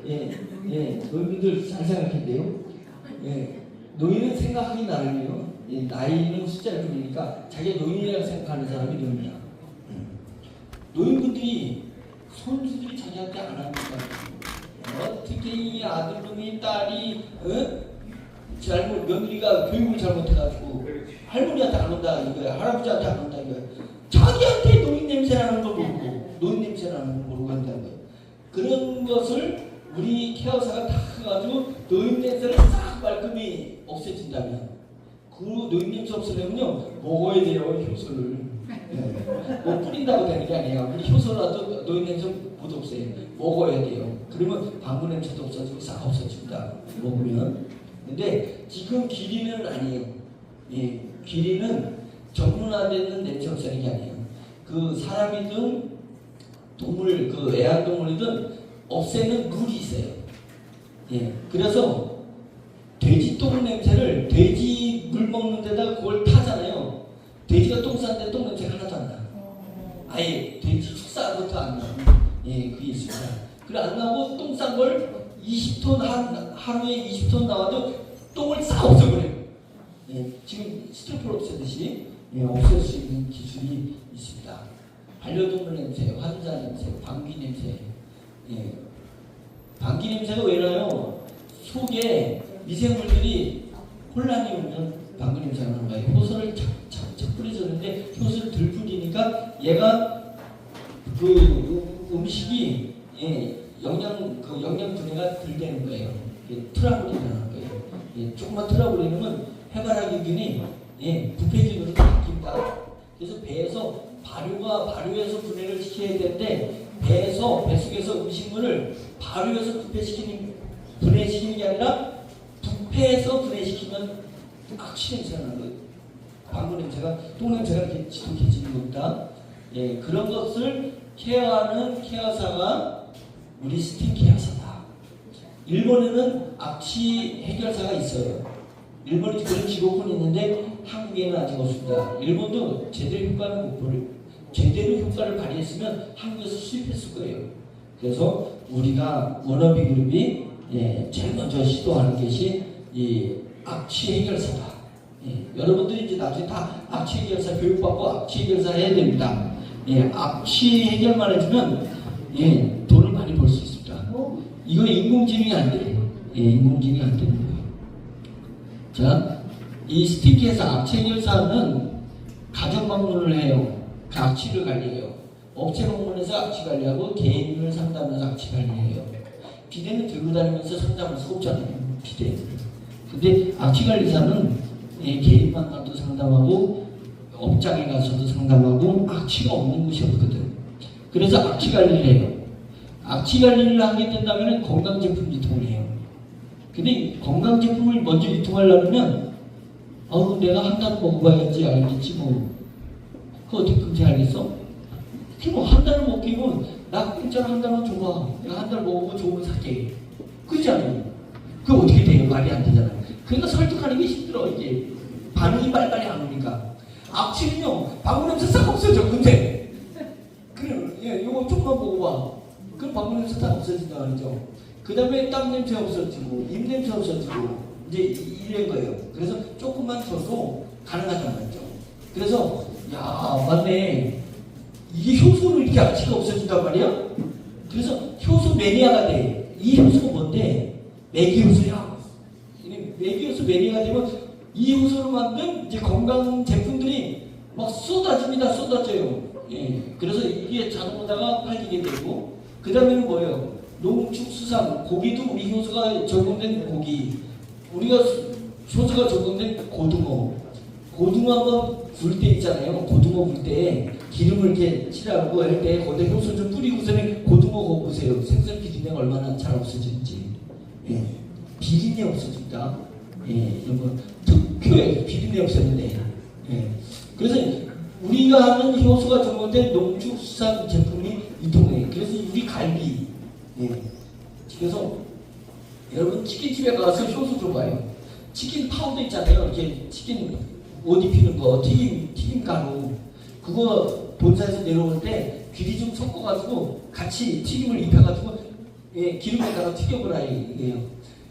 예, 예, 노인분들 잘 생각했대요. 예, 노인은 생각하기 나름이요. 예, 나이는 숫자를 부르니까 자기가 노인이라고 생각하는 사람이 노인이야. 노인분들이 손주들이 자기한테 안 합니까? 특히 이 아들놈이 딸이 잘못 며느리가 교육을 잘못해가지고 할머니한테 안 온다 이거야. 할아버지한테 안 온다 이거야. 자기한테 노인 냄새나는 걸 모르고 노인 냄새나는 걸 모르고 한다는 거예요. 그런 것을 우리 케어사가 다 해가지고 노인 냄새를 싹 말끔히 없애준다면 그 노인 냄새 없애려면요 먹어야 돼요 효소를. 뭐 뿌린다고 되는 게 아니에요. 우리 효소라도 노인 냄새 못 없애요. 먹어야 돼요. 그러면 방구 냄새도 없어지고 싹 없어진다 먹으면. 근데 지금 기린은 아니에요. 예, 기린은 전문화되는 냄새 없애는 게 아니에요. 그 사람이든 동물, 그 애완동물이든 없애는 룰이 있어요. 예, 그래서 돼지똥 냄새를 돼지 물 먹는 데다가 그걸 타잖아요. 돼지가 똥 쌌는데 똥 냄새 하나도 안 나. 아예 돼지 축사부터 안 나. 예, 그게 있습니다. 그래 안 나고 똥 싼 걸 20톤 하루에 20톤 나와도 똥을 싹 없애버려요. 예, 지금 스티로폼 없애듯이 예, 없앨 수 있는 기술이 있습니다. 반려동물 냄새, 환자 냄새, 방귀 냄새. 예, 방귀 냄새가 왜 나요? 속에 미생물들이 혼란이 오면 방귀 냄새가 나는 거예요. 효소를 착착착 뿌려줬는데 효소를 덜 뿌리니까 얘가 그 음식이 예, 영양 분해가 덜 되는 거예요. 예, 트러블이 일어나는 거예요. 예, 조금만 트러블이 일어나면 해바라기균이 예, 부패균으로 바뀝니다. 그래서 배에서 발효에서 분해를 시켜야 되는데 뱃속에서 음식물을 발효해서 분해시키는 게 아니라 부패해서 분해시키면 악취 냄새가 나는 거예요. 방구 냄새가, 똥 냄새가 이렇게 지독해지는 겁니다. 예, 그런 것을 케어하는 케어사가 우리 스팀 케어사다. 일본에는 악취 해결사가 있어요. 일본에 그런 직업군이 있는데 한국에는 아직 없습니다. 일본도 제대로 효과를 발휘했으면 한국에서 수입했을 거예요. 그래서 우리가 워너비 그룹이 예, 제일 먼저 시도하는 것이 이 악취 해결사다. 예, 여러분들이 이제 나중에 다 악취 해결사 교육받고 악취 해결사 해야 됩니다. 예, 악취 해결만 해주면 예, 돈을 많이 벌 수 있습니다. 이거 인공지능이 안 돼요. 예, 인공지능이 안 되는 거예요. 자, 이 스티키에서 악취 해결사는 가정 방문을 해요. 그 악취를 관리해요. 업체 방문해서 악취 관리하고 개인을 상담해서 악취 관리해요. 비대는 들고 다니면서 상담할 수가 없잖아요. 비대. 근데 악취 관리사는 예, 개인 만남도 상담하고 업장에 가서도 상담하고 악취가 없는 곳이 없거든. 그래서 악취 관리를 해요. 악취 관리를 하게 된다면 건강제품 유통을 해요. 근데 건강제품을 먼저 유통하려면 내가 한 달 먹어봐야지 알겠지 뭐. 그거 어떻게 금세 알겠어? 그럼 한 달을 먹기면 나 공짜로 한 달만 줘봐. 내가 한 달 먹어보고 좋으면 살게. 그렇지 않아요? 그게 어떻게 돼요? 말이 안 되잖아요. 그러니까 설득하는 게 힘들어. 이게 반응이 빨리빨리 안 오니까. 악취는요 방구 냄새 싹 없어져. 근데 그래, 예, 이거 조금만 먹어봐. 그럼 방구 냄새 다 없어진다 말이죠. 그 다음에 땀 냄새 없어지고 입 냄새 없어지고 이제 이런 거예요. 그래서 조금만 줘도 가능하단 말이죠. 그래서 야 맞네. 이게 효소로 이렇게 악취가 없어진단 말이야. 그래서 효소 매니아가 돼. 이 효소가 뭔데? 매기효소야. 매기효소 매니아가 되면 이 효소로 만든 이제 건강 제품들이 막 쏟아집니다. 쏟아져요. 예. 그래서 이게 자동으로다가 팔리게 되고 그 다음에는 뭐예요? 농축 수산 고기도 우리 효소가 적용된 고기, 우리가 효소가 적용된 고등어 한번 굴 때 있잖아요. 고등어 굴 때 기름을 이렇게 칠하고 할 때 거기다 효소 좀 뿌리고서는 고등어 그거 보세요. 생선 비린내가 얼마나 잘 없어지는지. 예. 비린내 없어진다. 예. 이런 거 득표에 비린내 없었는데. 예. 그래서 우리가 하는 효소가 적용된 농축수산 제품이 이동해. 그래서 우리 갈비. 예. 그래서 여러분 치킨집에 가서 효소 줘봐요. 치킨 파우더 있잖아요. 이렇게 치킨 옷 입히는 거, 튀김 가루. 그거 본사에서 내려올 때 귀리 좀 섞어가지고 같이 튀김을 입혀가지고 예, 기름에다가 튀겨보라 이게요.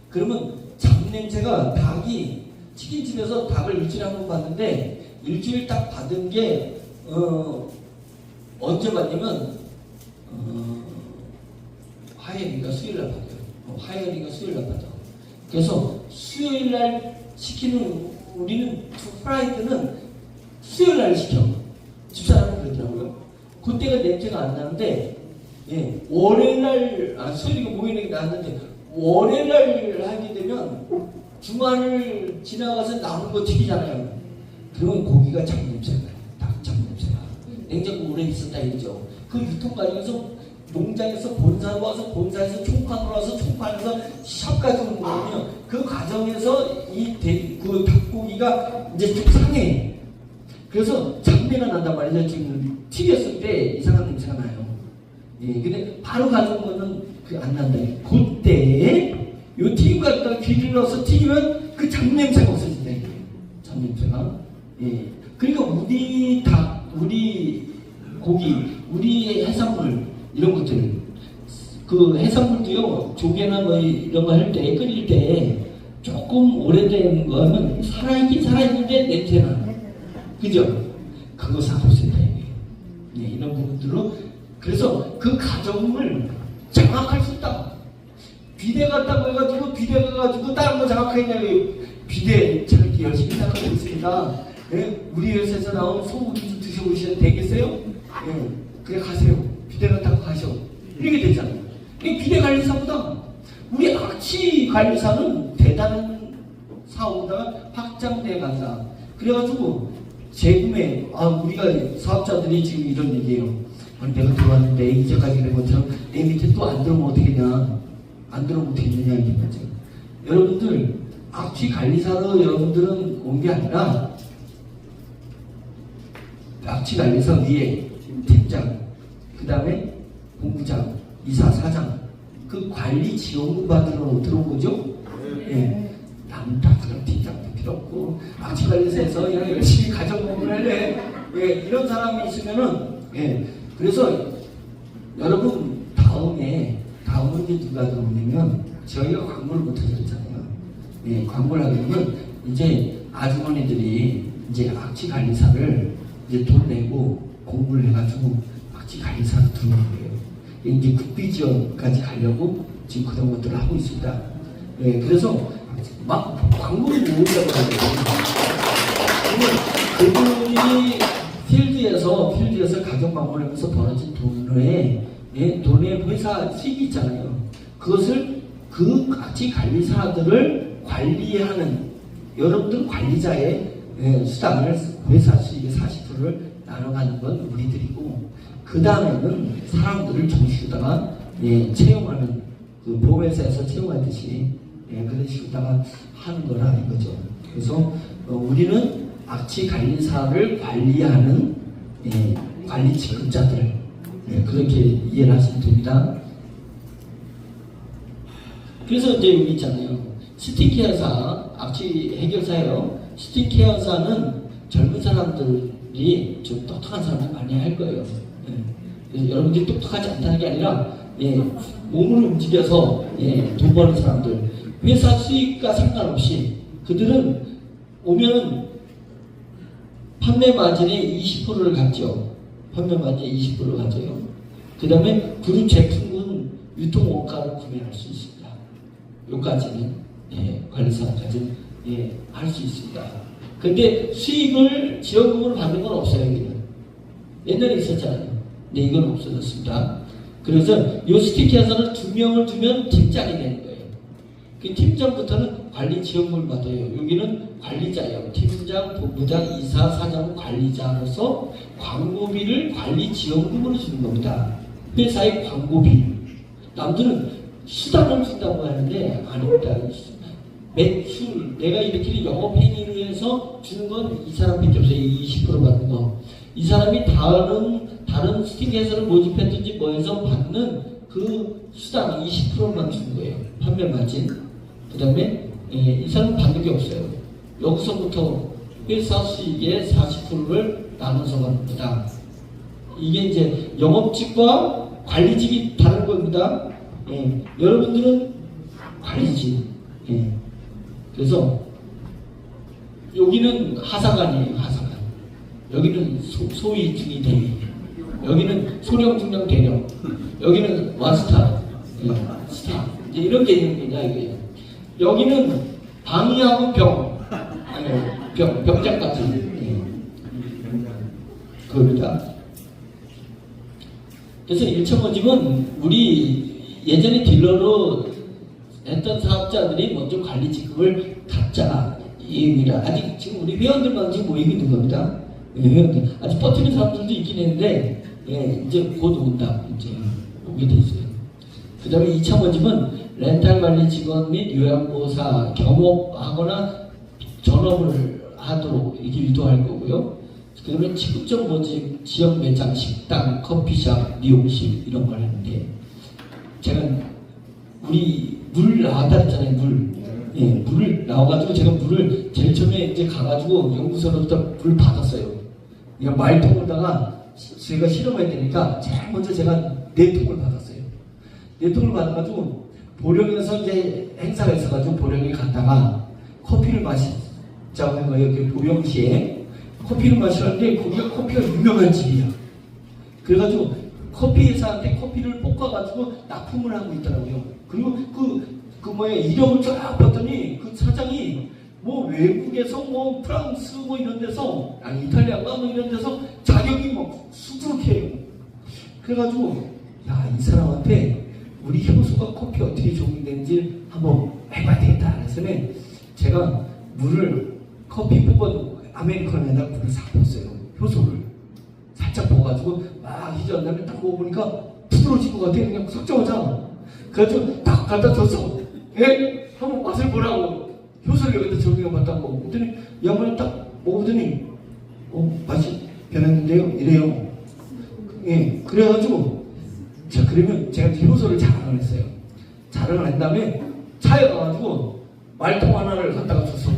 그러면 잡냄새가 닭이 치킨집에서 닭을 일주일에 한 번 봤는데 일주일 딱 받은 게 언제 받냐면 화요일인가 수요일날 받아요. 화요일인가 수요일날 받아. 그래서 수요일날 시키는 우리는 프라이드는 수요일날 시켜. 집사람은 그러더라고요. 그때가 냄새가 안 나는데 예, 월요일날 수요일이고 목요일이 나왔는데 월요일날 하게 되면 주말을 지나가서 남은 거 튀기잖아요. 그러면 고기가 잡냄새가 나요. 닭 잡냄새가. 냉장고 오래 있었다 이거죠. 그 유통 과정에서 농장에서 본사 와서 본사에서 총판으로 와서 총판에서 샵까지 오는 거거든요. 그 과정에서 그 닭고기가 이제 좀 상해. 그래서 잡내가 난단 말이죠. 지금 튀겼을 때 이상한 냄새가 나요. 예, 근데 바로 가져온 거는 그 안 난다. 그때 요 튀김 갖다가 귀를 넣어서 튀기면 그 잡냄새가 없어진다. 잡냄새가. 예. 그러니까 우리 닭, 우리 고기, 우리 해산물 이런 것들, 그 해산물도요, 조개나 뭐 이런 거 할 때 끓일 때 조금 오래된 거 하면 살아있긴 살아있는데 냄새나. 그죠? 그거 상관없습니다. 예, 이런 부분들로. 그래서 그 가정을 장악할 수 있다. 비대 갔다고 해가지고 비대 가가지고 다른 거 장악하냐고. 비대 잘 열심히 생각하고 있습니다. 예? 우리 회사에서 나온 소고기 좀 드셔보시면 되겠어요? 예, 그래 가세요. 비대 갔다고 가셔. 이렇게 되잖아요. 비대 관리사보다 우리 악취 관리사는 대단한 사업보다가 확장돼 간다. 그래가지고 재구매, 우리가 사업자들이 지금 이런 얘기예요. 내가 들어왔는데 이제까지 그런 것처럼 내 밑에 또 안 들어오면 어떻게냐, 안 들어오면 어떻게냐 이게 거죠. 여러분들 악취 관리사로 여러분들은 온 게 아니라 악취 관리사 위에 팀장, 그 다음에 본부장, 이사, 사장, 그 관리 지원금 받으러 들어온 거죠. 예. 남다스런 팀장도 필요 없고 악취 관리사에서 그냥 열심히 가정법을 할래. 예. 이런 사람이 있으면은 예. 그래서 여러분 다음에 이제 누가 들어오냐면 저희가 광고를 못해서 그랬잖아요. 예. 광고를 하게 되면 이제 아주머니들이 이제 악취 관리사를 이제 돈 내고 공부를 해가지고 악취 관리사로 들어오는 거예요. 이제 국비 지원까지 가려고 지금 그런 것들을 하고 있습니다. 예, 그래서 막 광고를 모으려고 하는데 그분이 필드에서 가정 방문을 하면서 벌어진 돈에 회사 수익이 있잖아요. 그것을 그 악취 관리사들을 관리하는 여러분들 관리자의 수당을 회사 수익의 40%를 나눠가는 건 우리들이고, 그 다음에는 사람들을 정식으로다가 채용하는 그 보험회사에서 채용하듯이 그런 식으로다가 하는 거라 이거죠. 그래서 우리는 악취 관리사를 관리하는 관리 직급자들 그렇게 이해를 하시면 됩니다. 그래서 이제 여기 있잖아요. 스틱케어사, 악취 해결사예요. 스틱케어사는 젊은 사람들이 좀 똑똑한 사람들 많이 할 거예요. 그래서 여러분들이 똑똑하지 않다는 게 아니라 몸을 움직여서 돈 버는 사람들, 회사 수익과 상관없이 그들은 오면은 판매 마진의 20%를 갖죠. 판매 마진의 20%를 가져요. 그 다음에 그룹 제품은 유통 원가를 구매할 수 있습니다. 요까지는 관리사까지 할 수 있습니다. 근데 수익을 지원금으로 받는 건 없어요. 여기는 옛날에 있었잖아요. 근데 이건 없어졌습니다. 그래서 요 스티키에서는 2명을 두면 팀장이 되는 거예요. 그 팀장부터는 관리 지원금을 받아요. 여기는 관리자예요. 팀장, 본부장, 이사, 사장, 관리자로서 광고비를 관리 지원금으로 주는 겁니다. 회사의 광고비. 남들은 수당을 준다고 하는데 아닙니다. 매출, 내가 이렇게 영업 행위를 위해서 주는 건 이 사람밖에 없어요. 20% 받는 거. 이 사람이 다른 스틱에서를 모집했든지 뭐해서 받는 그 수당 20%만 주는 거예요. 판매 마진. 그 다음에 이 사람은 받는 게 없어요. 여기서부터 회사 수익의 40%를 나눠서 받습니다. 이게 이제 영업직과 관리직이 다른 겁니다. 예. 여러분들은 관리지. 예. 그래서 여기는 하사관이에요. 하사관. 여기는 소위 중위 대위. 여기는 소령 중령 대령. 여기는 와스타. 예. 스타. 이제 이런 개념이냐 이거예요. 여기는 방위하고 병장까지. 예. 그겁니다. 그래서 1차 모집은 우리 예전에 딜러로 했던 사업자들이 먼저 관리 직급을 갖자 이 의미라. 아직 지금 우리 회원들만 지금 모이고 있는 겁니다. 예, 회원들 아직 버티는 사람들도 있긴 했는데 예, 이제 곧 온다. 이제 오게 돼 있어요. 그 다음에 2차 모집은 렌탈 관리 직원 및 요양보호사 겸업하거나 전업을 하도록 이렇게 유도할 거고요. 그 다음에 직급적 모집, 지역 매장, 식당, 커피숍, 미용실 이런 걸 하는데 제가 우리 물 나왔다 했잖아요. 예, 물을 나와가지고 제가 물을 제일 처음에 이제 가가지고 연구소로부터 물 받았어요. 그냥 말통에다가 제가 실험해야 되니까 제일 먼저 제가 4통을 받았어요. 4통을 받아가지고 보령에서 이제 행사가 있어가지고 보령에 갔다가 커피를 마시자고 한 거예요. 그 보령시에 커피를 마시는데 거기가 커피가 유명한 집이야. 그래가지고 커피 회사한테 커피를 볶아가지고 납품을 하고 있더라고요. 그리고 이름을 쫙 봤더니 그 사장이 뭐 외국에서 뭐 프랑스 뭐 이런 데서 아니 이탈리아가 뭐 이런 데서 자격이 뭐 수두룩해요. 그래가지고 야, 이 사람한테 우리 효소가 커피 어떻게 적용되는지 한번 해봐야 되겠다. 그래서 제가 물을 커피 뽑아도 아메리카노에다 물을 싹 부었어요. 효소를 살짝 부어가지고 막 휘저은 다음에 딱 먹어보니까 부드러워진 것 같아. 그냥 섞자마자. 그래가지고 딱 갖다 줬어. 예? 한번 맛을 보라고 효소를 여기다 적용해봤다고 먹었더니 양반이 딱 먹었더니 맛이 변했는데요? 이래요. 예, 그래가지고 자, 그러면 제가 효소를 자랑을 했어요. 자랑을 한 다음에 차에 가가지고 말통 하나를 갖다가 줬어.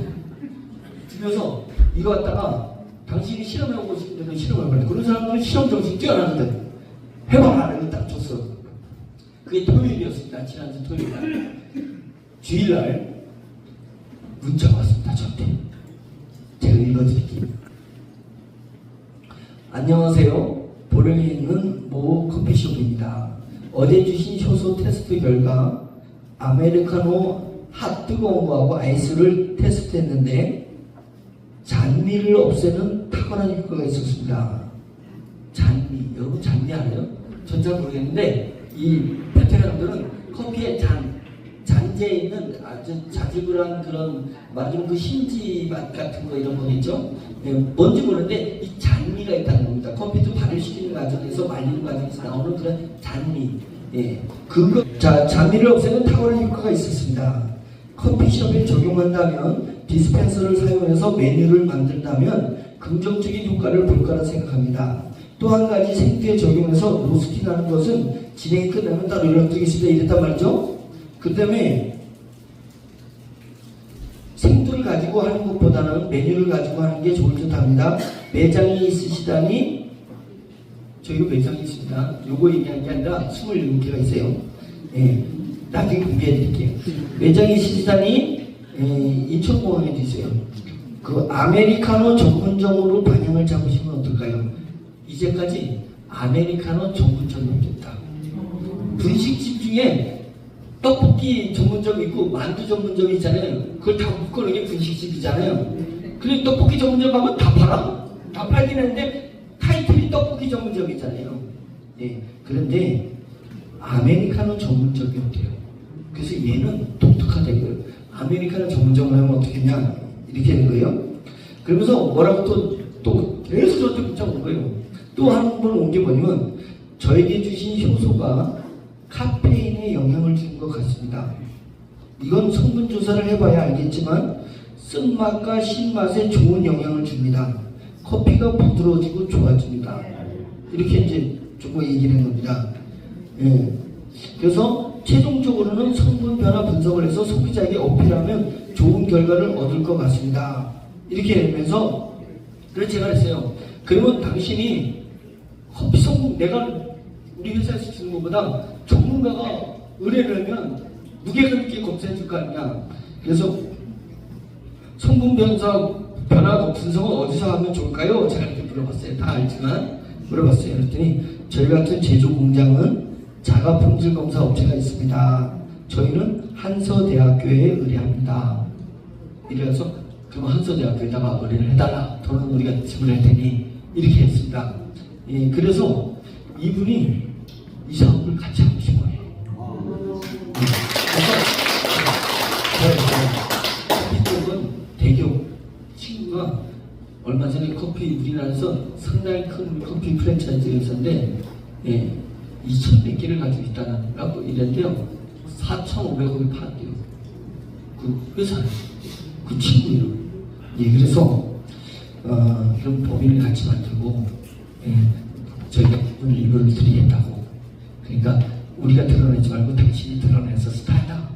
주면서 이거 갖다가 당신이 실험해보고 싶은 데는 실험해봐라. 그런 사람들은 실험 정신 뛰어나거든. 해봐라. 이렇게 딱 줬어. 그게 토요일이었습니다. 지난주 토요일날. 주일날 문자가 왔습니다. 저한테. 제가 읽어드릴게요. 안녕하세요. 보령에 있는 모 커피숍입니다. 어제 주신 효소 테스트 결과 아메리카노 핫 뜨거운 거하고 아이스를 테스트했는데 잔미를 없애는 탁월한 효과가 있었습니다. 잔미, 여러분 잔미 알아요? 전 잘 모르겠는데 이 베테랑들은 커피에 잔재에 있는 아주 자질구레한 그런 말하자면 그 힌지 맛 같은 거 이런 거 있죠? 예, 뭔지 모르는데 이 잔미가 있다는 겁니다. 커피도 발효시키는 과정에서 말리는 과정에서 나오는 그런 잔미. 예, 잔미를 없애는 탁월한 효과가 있었습니다. 커피숍에 적용한다면 디스펜서를 사용해서 메뉴를 만든다면 긍정적인 효과를 볼 거라 생각합니다. 또 한 가지 생두에 적용해서 로스팅하는 것은 진행이 끝나면 따로 연락드리겠습니다. 이랬단 말이죠. 그 다음에 생두를 가지고 하는 것보다는 메뉴를 가지고 하는 게 좋을 듯 합니다. 매장이 있으시다니 저희가 매장이 있습니다. 요거 얘기한 게 아니라 27개가 있어요. 예, 나중에 공개해 드릴게요. 매장이 있으시다니 인천공항에도 있어요. 그 아메리카노 전문점으로 방향을 잡으시면 어떨까요? 이제까지 아메리카노 전문점이 없다. 분식집 중에 떡볶이 전문점이 있고 만두 전문점이 있잖아요. 그걸 다 묶어놓은 게 분식집이잖아요. 그리고 떡볶이 전문점 가면 다 팔아? 다 팔긴 했는데 타이틀이 떡볶이 전문점이잖아요. 예, 그런데 아메리카노 전문점이 없대요. 그래서 얘는 독특하다고요. 아메리카노 전문점을 하면 어떻게 하냐 이렇게 하는 거예요. 그러면서 뭐라고 또 계속 저한테 문자 온 거예요. 또 한 번 온 게 뭐냐면 저에게 주신 효소가 카페인에 영향을 주는 것 같습니다. 이건 성분 조사를 해봐야 알겠지만 쓴맛과 신맛에 좋은 영향을 줍니다. 커피가 부드러워지고 좋아집니다. 이렇게 이제 조금 얘기를 한 겁니다. 예. 그래서 최종적으로는 성분 변화 분석을 해서 소비자에게 어필하면 좋은 결과를 얻을 것 같습니다. 이렇게 하면서 그래서 제가 했어요. 그러면 당신이 커피 성분 내가 우리 회사에서 주는 것보다 전문가가 의뢰를 하면 무게감 있게 검사해 줄 거 아니야. 그래서 성분 변화 분석은 어디서 하면 좋을까요? 제가 이렇게 물어봤어요. 다 알지만 물어봤어요. 그랬더니 저희 같은 제조 공장은 자가 품질 검사 업체가 있습니다. 저희는 한서대학교에 의뢰합니다. 이래서 그럼 한서대학교에다가 의뢰를 해달라. 돈은 우리가 지불할 테니 이렇게 했습니다. 예, 그래서 이분이 이 사업을 같이 하고 싶어요. 이쪽은 대기업 친구가 얼마 전에 커피 우리나라에서 상당히 큰 커피 프랜차이즈 회사인데 2,100 개를 가지고 있다는 라고 이랬는데요. 4,500억에 팔았대요. 그 회사에 그 친구 이름. 예, 그래서 그런 법인을 같이 만들고 저희가 오늘 이걸 드리겠다고. 그러니까 우리가 드러내지 말고 당신이 드러내서 스타다.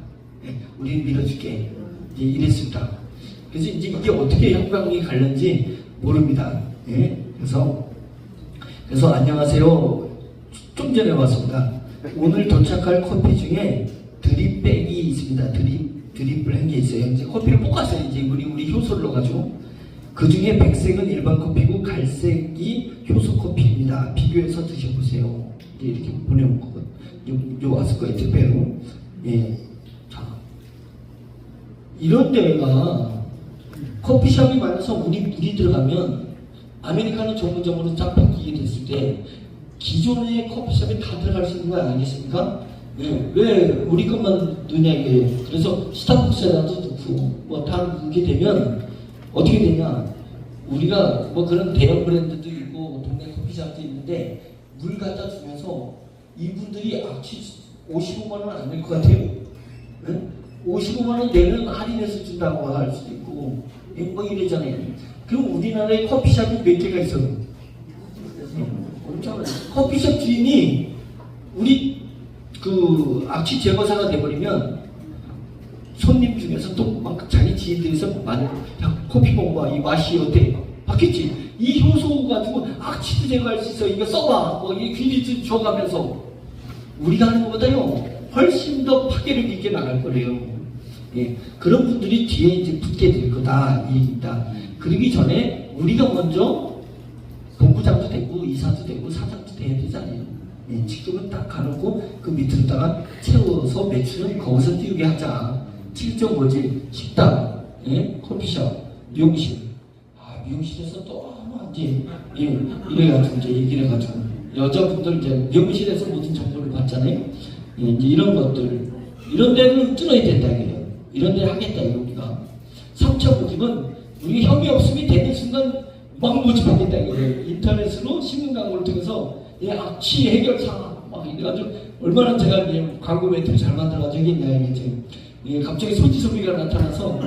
우리는 밀어줄게. 이제 이랬습니다. 그래서 이제 이게 어떻게 형광이 갈는지 모릅니다. 예? 그래서 안녕하세요. 좀 전에 왔습니다. 오늘 도착할 커피 중에 드립백이 있습니다. 드립을 한 게 있어요. 이제 커피를 볶았어요. 이제 우리 효소를 넣어가지고. 그 중에 백색은 일반 커피고 갈색이 효소 커피입니다. 비교해서 드셔보세요. 이렇게 보내온 거거든요. 요 왔을 거예요. 택배로. 예. 자. 이런 데가 커피숍이 많아서 우리 들어가면 아메리카노 전문점으로 쫙 바뀌게 됐을 때 기존의 커피숍에 다 들어갈 수 있는 거 아니겠습니까? 예, 왜 우리 것만 넣냐 이거예요. 그래서 스타벅스에다도 넣고 뭐 다 넣게 되면 어떻게 되냐? 우리가 뭐 그런 대형 브랜드도 있고 동네 커피숍도 있는데 물 갖다 주면서 이분들이 악취 55만 원 안 낼 것 같아요. 예? 55만 원 내면 할인해서 준다고 할 수도 있고 뭐 이러잖아요. 그럼 우리나라에 커피숍이 몇 개가 있어요? 커피숍 주인이 우리 그 악취 제거사가 돼버리면 손님 중에서 또 막 자기 지인들에서 야 커피 먹어봐 이 맛이 어때? 바뀌지? 이 효소 가지고 악취도 제거할 수 있어. 이거 써봐. 뭐 이 귀리도 줘가면서 우리가 하는 것보다요 훨씬 더 파괴력 있게 나갈 거래요. 예, 그런 분들이 뒤에 이제 붙게 될 거다 이 얘기입니다. 그러기 전에 우리가 먼저 본부장도 되고 이사도 되고 사장도 돼야 되잖아요. 예, 지금은 딱 가놓고 그 밑으로다가 채워서 매출은 거기서 띄우게 하자. 7점 뭐지? 식당, 예? 커피숍, 미용실. 미용실에서 또 이제 예, 이래가지고 이제 얘기를 해가지고 여자분들 이제 미용실에서 모든 정보를 받잖아요. 예, 이제 이런 것들 이런 데를 뚫어야 된다 이거예요. 이런 데를 하겠다 우리가. 3차 모집은 우리 협의 없음이 되는 순간 막 모집하겠다 이거예요. 인터넷으로 신문 광고를 통해서 예, 악취 해결사 막 이래가지고 얼마나 제가 이제 광고 멘트를 잘 만들어가지고 했냐 이게 지금 예, 갑자기 소지섭이가 나타나서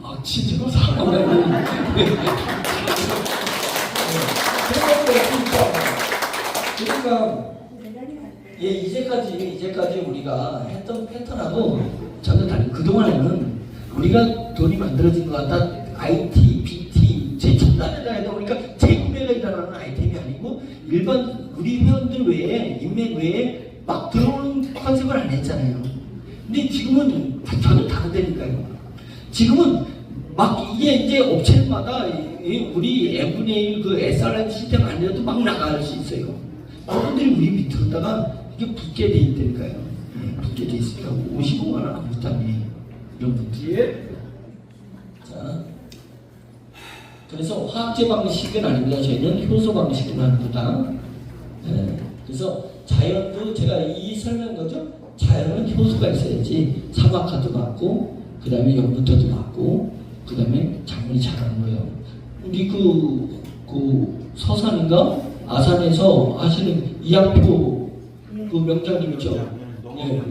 악취 제거사 그러니까 예, 이제까지 우리가 했던 패턴하고 전혀 다른. 그동안에는 우리가 돈이 만들어진 것 같다. IT, BT, 제첨단에다 해도 우리가 재구매가 일어나는 아이템이 아니고 일반 우리 회원들 외에 인맥 외에 막 들어오는 컨셉을 안 했잖아요. 근데 지금은 전혀 다르다니까요. 지금은 막 이게 이제 업체마다 우리 M분의 1 그 SRM 시스템 아니라도 막 나갈 수 있어요. 여러분들이 우리 밑으로다가 이게 붙게 돼 있다니까요. 예, 붙게 돼 있으니까 55만 원 안 붙다니 이런 분들이. 자, 그래서 화학제 방식은 아닙니다. 저희는 효소 방식으로 하는 거다. 예, 그래서 자연도 제가 이 설명한 거죠. 자연은 효소가 있어야지 사막화도 맞고 그 다음에 연부터도 맞고 그 다음에 작물이 자라는 거예요. 우리 그 서산인가 아산에서 하시는 이학표 그 명장님 있죠. 예,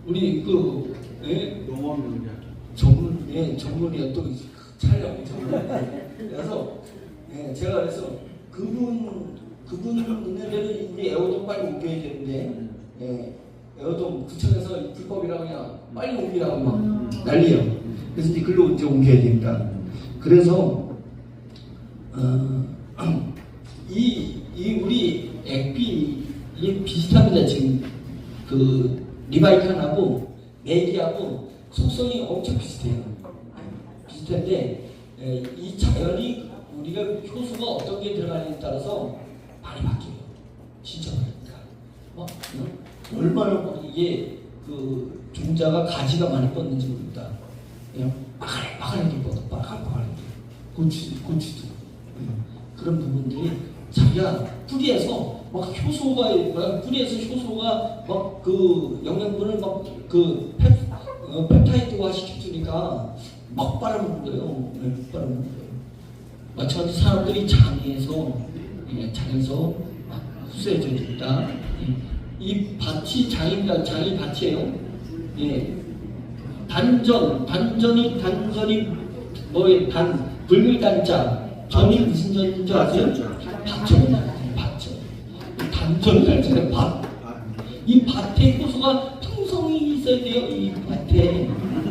우리 전문이야 또 촬영 전문. 그래서 예, 제가 그래서 그분들은 이제 애호동 빨리 옮겨야 되는데 예, 애호동 구청에서 불법이라고 그냥 빨리 옮기라고 막 난리예요. 그래서 이제 글로 이제 옮겨야 됩니다. 그래서 이 우리 액비 이게 비슷합니다. 지금 그 리바이칸하고 메기하고 속성이 엄청 비슷해요. 비슷한데 이 자연이 우리가 효소가 어떤 게 들어가느냐에 따라서 많이 바뀌어요. 진짜 그러니까 얼마나 이게 그 종자가 가지가 많이 뻗는지 모릅니다. 그냥 빠가게 뻗어 빠가게 고추도 그런 부분들이 자기가 뿌리에서 막 효소가 뿌리에서 효소가 막 그 영양분을 막 그 펩타이드화 시켜주니까 막 빨아먹는 거예요. 빨아먹는 거예요. 마찬가지 사람들이 장에서 막 흡수해져 있다. 이 밭이 장입니다. 장이 밭이에요. 예. 단전이 뭐에 붉은 단자. 전이 무슨 전인 줄 아세요? 밭전. 단전이라는 밭. 이 밭에 효소가 풍성히 있어야 돼요. 이 밭에.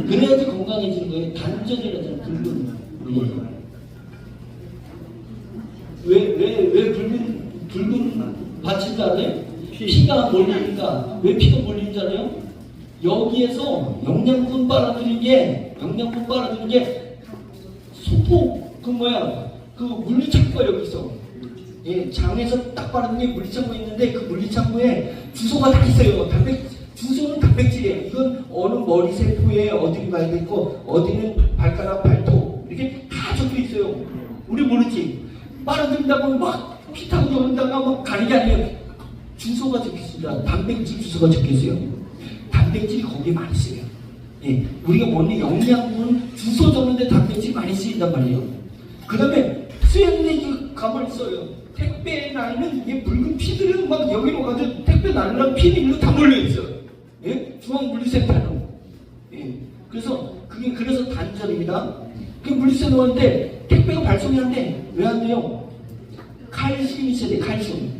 그래야지 건강해지는 거예요. 단전이라는 붉은. 왜 붉은 밭인 줄 알아요? 피가 몰리니까. 왜 피가 몰리는 줄 알아요? 여기에서 영양분 빨아들이는 게 소포 그 물리창고가 여기 있어. 예, 장에서 딱 바르는 게 물리창고 있는데 그 물리창고에 주소가 다 있어요. 주소는 단백질이에요. 이건 어느 머리 세포에 어디를 가야 되고 어디는 발가락, 발톱 이렇게 다 적혀 있어요. 우리 모르지. 빨아들인다고 막 피 타고 오른다가 막 가는 게 아니에요. 주소가 적혀 있습니다. 단백질 주소가 적혀 있어요. 단백질이 거기에 많이 쓰여요. 예, 우리가 먹는 영양분 주소 적는데 단백질이 많이 쓰인단 말이에요. 그 다음에 수행내 가만히 있어요. 택배 날은 이게 붉은 피들은 막 여기로 가서 택배 날이랑 피는 일로 다 몰려있어요. 예? 중앙물리센터로. 예. 그래서 단전입니다. 그 물리센터 오는데 택배가 발송이 안 돼. 왜 안 돼요? 칼슘이 있어야 돼. 칼슘.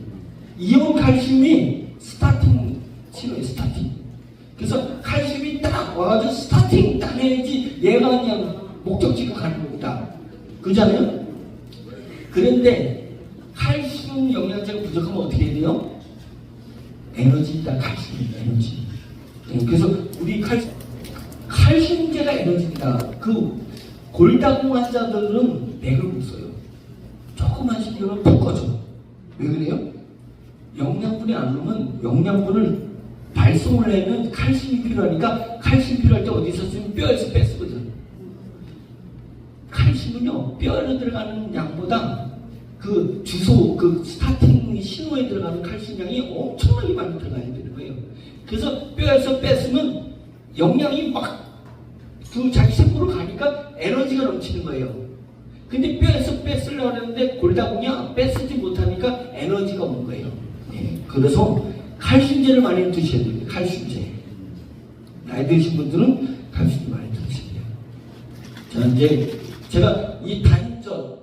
이온 칼슘이 스타팅 치료예요. 스타팅. 그래서 칼슘이 딱 와가지고 스타팅 딱 해야지 얘가 그냥 목적지로 가는 겁니다. 그렇잖아요? 그런데 칼슘 영양제가 부족하면 어떻게 해야 돼요? 에너지다. 칼슘입니다. 에너지. 네, 그래서 우리 칼슘제가 에너지입니다. 그 골다공 환자들은 맥을 못 써요. 조금만 시키면 푹 꺼져. 왜 그래요? 영양분이 안 오면 영양분을 발송을 하면 칼슘이 필요하니까 칼슘 필요할 때 어디서 쓰면 뼈에서 뺐거든. 칼슘은요 뼈에 들어가는 양보다 그 주소 그 스타팅 신호에 들어가는 칼슘 양이 엄청나게 많이 들어가야 되는 거예요. 그래서 뼈에서 뺐으면 영양이 막 그 자기 세포로 가니까 에너지가 넘치는 거예요. 근데 뼈에서 뺐으려고 하는데 골다공이 뺐지 못하니까 에너지가 없는 거예요. 네. 그래서 칼슘제를 많이 드셔야 됩니다. 칼슘제. 나이 드신 분들은 칼슘제 많이 드셔야 돼요. 자, 이제 제가 이 단전,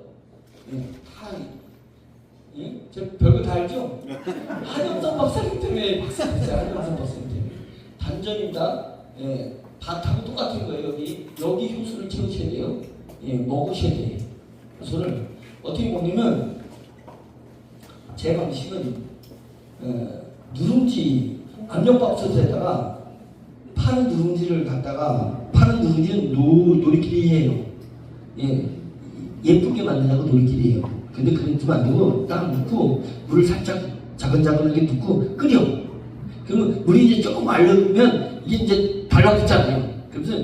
제가 별거 다 알죠? 한영선 박사님 때문에 박사님이세요. 한영선 박사님 때문에. 단전입니다. 예, 밭하고 똑같은 거예요. 여기 효소를 채우셔야 돼요. 예, 먹으셔야 돼요. 효소를 어떻게 먹냐면 제 방식은 누룽지 압력밥솥에다가 파는 누룽지를 갖다가 파는 누룽지는 놀이끼리예요. 예, 예쁘게 만드냐고 놀이끼리예요. 근데 그래도 안 되고 딱 넣고 물을 살짝 자글자글하게 넣고 끓여. 그러면 물이 이제 조금 말르면 이게 이제 달라붙잖아요. 그래서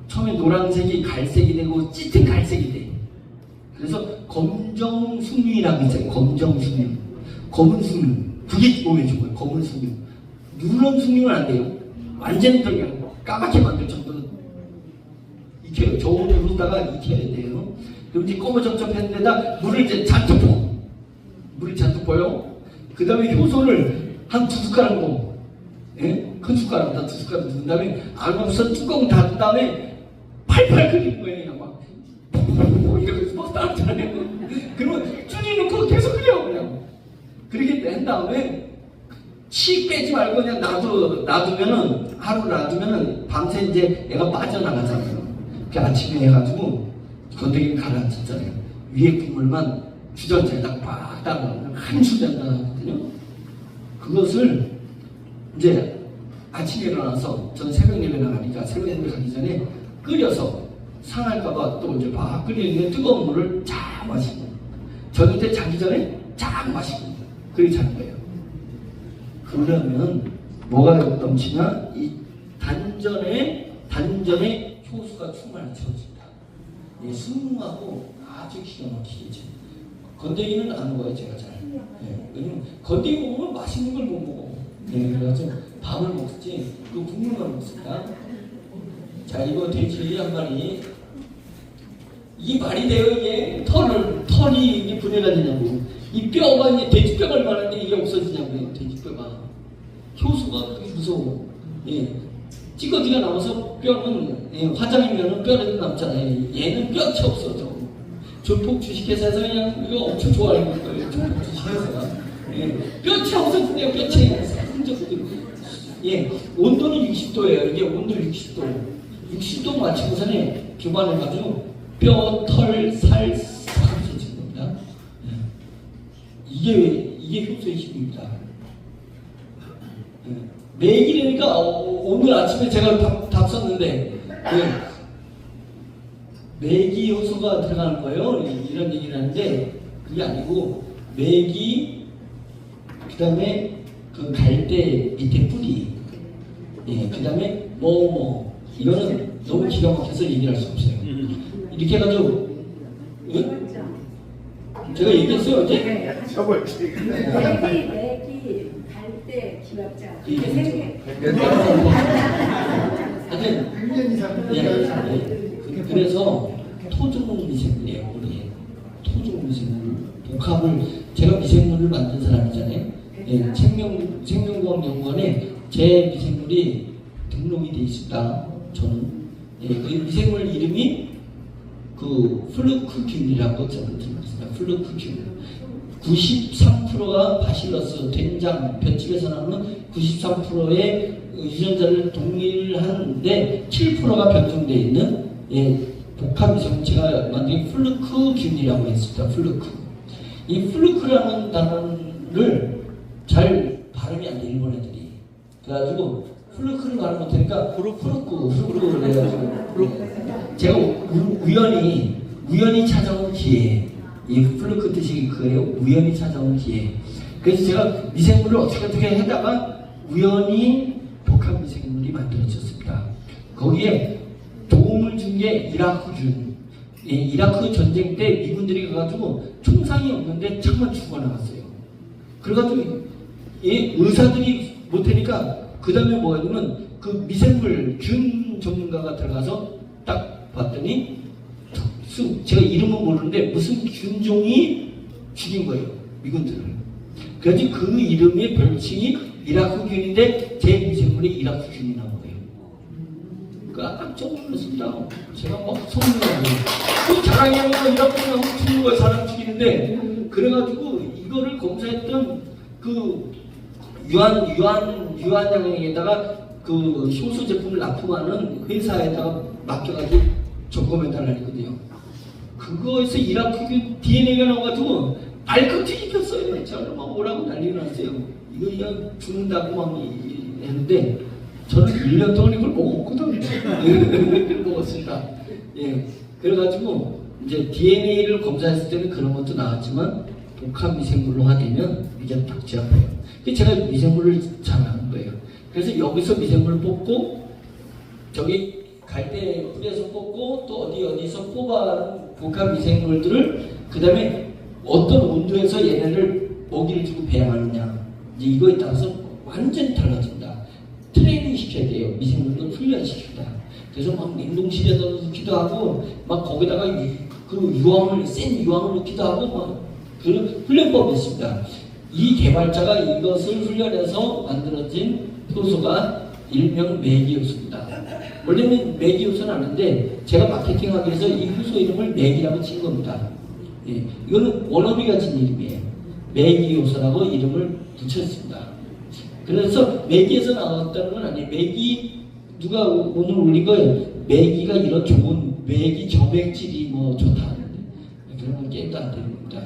처음에 노란색이 갈색이 되고 짙은 갈색이 돼. 그래서 검정숭늉이라고 있어요. 검정숭늉. 검은 숭늉. 그게 몸에 좋아요. 검은 숭늉. 누런 숭늉은 안 돼요. 완전히 그냥 까맣게 만들 정도는 익혀요. 저온으로 누르다가 익혀야 돼요. 그럼 이제 검어적적한 데다 물을 이제 잔뜩 부어. 물이 잔뜩 부어요. 그 다음에 효소를 한 2숟가락 넣어. 예? 큰 숟가락보다 2숟가락 넣은 다음에 안으로서 뚜껑 닫은 다음에 팔팔 끓이는 거예요. 막 이러면서 막 따르잖아요. 그러면 쭈니 놓고 계속 끓여 그냥. 그렇게 낸 다음에 치 빼지 말고 그냥 놔두면은 하루 놔두면은 밤새 이제 얘가 빠져나가잖아요. 그 아침에 해가지고 건더기를 가라앉혔잖아요. 위에 국물만 주전자에다 빡 따고 한 주전자 하거든요. 그것을 이제 아침에 일어나서 전 새벽 예배 나가니까 새벽 예배 가기 전에 끓여서 상할까봐 또 이제 막 끓이는 뜨거운 물을 쫙 마시고 저녁 때 자기 전에 쫙 마시고 그렇게 자는 거예요. 그러면 뭐가 넘치냐? 이 단전에 효수가 충만히 채워진다. 이 승하고 아주 기가 막히겠죠. 건더기는 안 먹어요, 제가 잘. 네, 왜냐면 건더기 먹으면 맛있는 걸 못 먹어. 네, 그래서 밥을 먹지 그 국물만 먹습니다. 자, 이거 돼지 한 마리. 이게 말이 돼요, 이게? 털이 이게 분해가 되냐고. 이 뼈가 이제 돼지뼈가 얼마나인데 이게 없어지냐고요, 돼지뼈가. 효수가 그렇게 무서워. 예. 찌꺼기가 남아서 뼈는, 예, 화장이면은 뼈라도 남잖아요. 얘는 뼈치 없어져. 조폭 주식회사에서 그냥 이거 엄청 좋아하는 거예요, 조폭 주식회사가. 예. 뼈치 없어진대요, 뼈치. 예. 온도는 60도예요. 이게 온도 60도. 60도 맞추고서는 교반해가지고 뼈, 털, 살, 다 없어지는 겁니다. 예. 이게 효소의 힘입니다. 예. 매기라니까 오늘 아침에 제가 답 썼는데 매기 효소가 들어가는 거예요. 이런 얘기를 하는데 그게 아니고 매기 그 다음에 그 갈대 밑에 뿌리 예, 그 다음에 이거는 너무 기가 막혀서 얘기할 수 없어요. 이렇게 해가지고 응? 제가 얘기했어요 어제? 매기, 갈대, 기랍자 이게 세 개. 하여튼 그래서 토종 미생물이에요. 우리 토종 미생물 복합을 제가 미생물을 만든 사람이잖아요. 예, 생명공학연구원에 제 미생물이 등록이 돼 있습니다. 저는 예, 그 미생물 이름이 그 플루크균이라고 저는 들었습니다. 플루크균. 93%가 바실러스, 된장, 볏집에서 나오는 93%의 유전자를 동일한데 7%가 변종되어 있는 예, 복합 미생물 제가 만든 플루크균이라고 했습니다. 플루크. 이 플루크라는 단어를 잘 발음이 안 돼, 일본 애들이. 그래가지고 플루크를 발음 못하니까 후루쿠 그래가지고 제가 우연히 찾아온 기회, 이 플루크 뜻이 그래요. 우연히 찾아온 기회. 그래서 제가 미생물을 어떻게 하다가 우연히 복합 미생물이 만들어졌습니다. 거기에 도움을 준 게 이라크군. 예, 이라크 전쟁 때 미군들이 가가지고 총상이 없는데 참만 죽어나갔어요. 그래가지고 예, 의사들이 못하니까 그 다음에 뭐가 있냐면 그 미생물 균 전문가가 들어가서 딱 봤더니 제가 이름은 모르는데 무슨 균종이 죽인 거예요, 미군들을. 그래서 그 이름의 별칭이 이라크균인데 제 미생물이 이라크균이 나온 거예요. 깜짝 놀랐습니다. 제가 막 소문이 나고 그 자랑이야말로 이라크균하고 죽는 거예요, 사람 죽이는데. 그래가지고 이거를 검사했던 그 유한양에다가 그 효소 제품을 납품하는 회사에다가 맡겨가지고 점검해달라 했거든요. 그거에서 이라크균 DNA가 나와가지고 발끝 뒤집혔어요. 저는 막 오라고 난리가 났어요. 이거 그냥 죽는다고 막 했는데 저는 1년 동안 이걸 먹었거든요. 이걸 먹었습니다. 예. 그래가지고 이제 DNA를 검사했을 때는 그런 것도 나왔지만 복합 미생물로 하되면 이게 딱 제 앞에요. 제가 미생물을 잘하는 거예요. 그래서 여기서 미생물을 뽑고 저기 갈대 뿌리에서 뽑고 또 어디서 뽑아 복합 미생물들을 그 다음에 어떤 온도에서 얘네를 먹이를 주고 배양하느냐 이제 이거에 따라서 완전히 달라진다. 트레이닝 시켜야 돼요. 미생물도 훈련시킨다. 그래서 막 냉동실에 넣기도 하고 막 거기다가 그 센 유황을 넣기도 하고 막 그런 훈련법이 있습니다. 이 개발자가 이것을 훈련해서 만들어진 효소가 일명 매기효소입니다. 원래는 매기효소는 아닌데 제가 마케팅하기 위해서 이 효소 이름을 매기라고 친 겁니다. 예, 이거는 원어비가 진 이름이에요. 매기효소라고 이름을 붙였습니다. 그래서 매기에서 나왔다는 건 아니에요. 매기 누가 오늘 올린 거예요. 매기가 이런 좋은 매기 점액질이 뭐 좋다는데 그런 건 게임도 안 됩니다.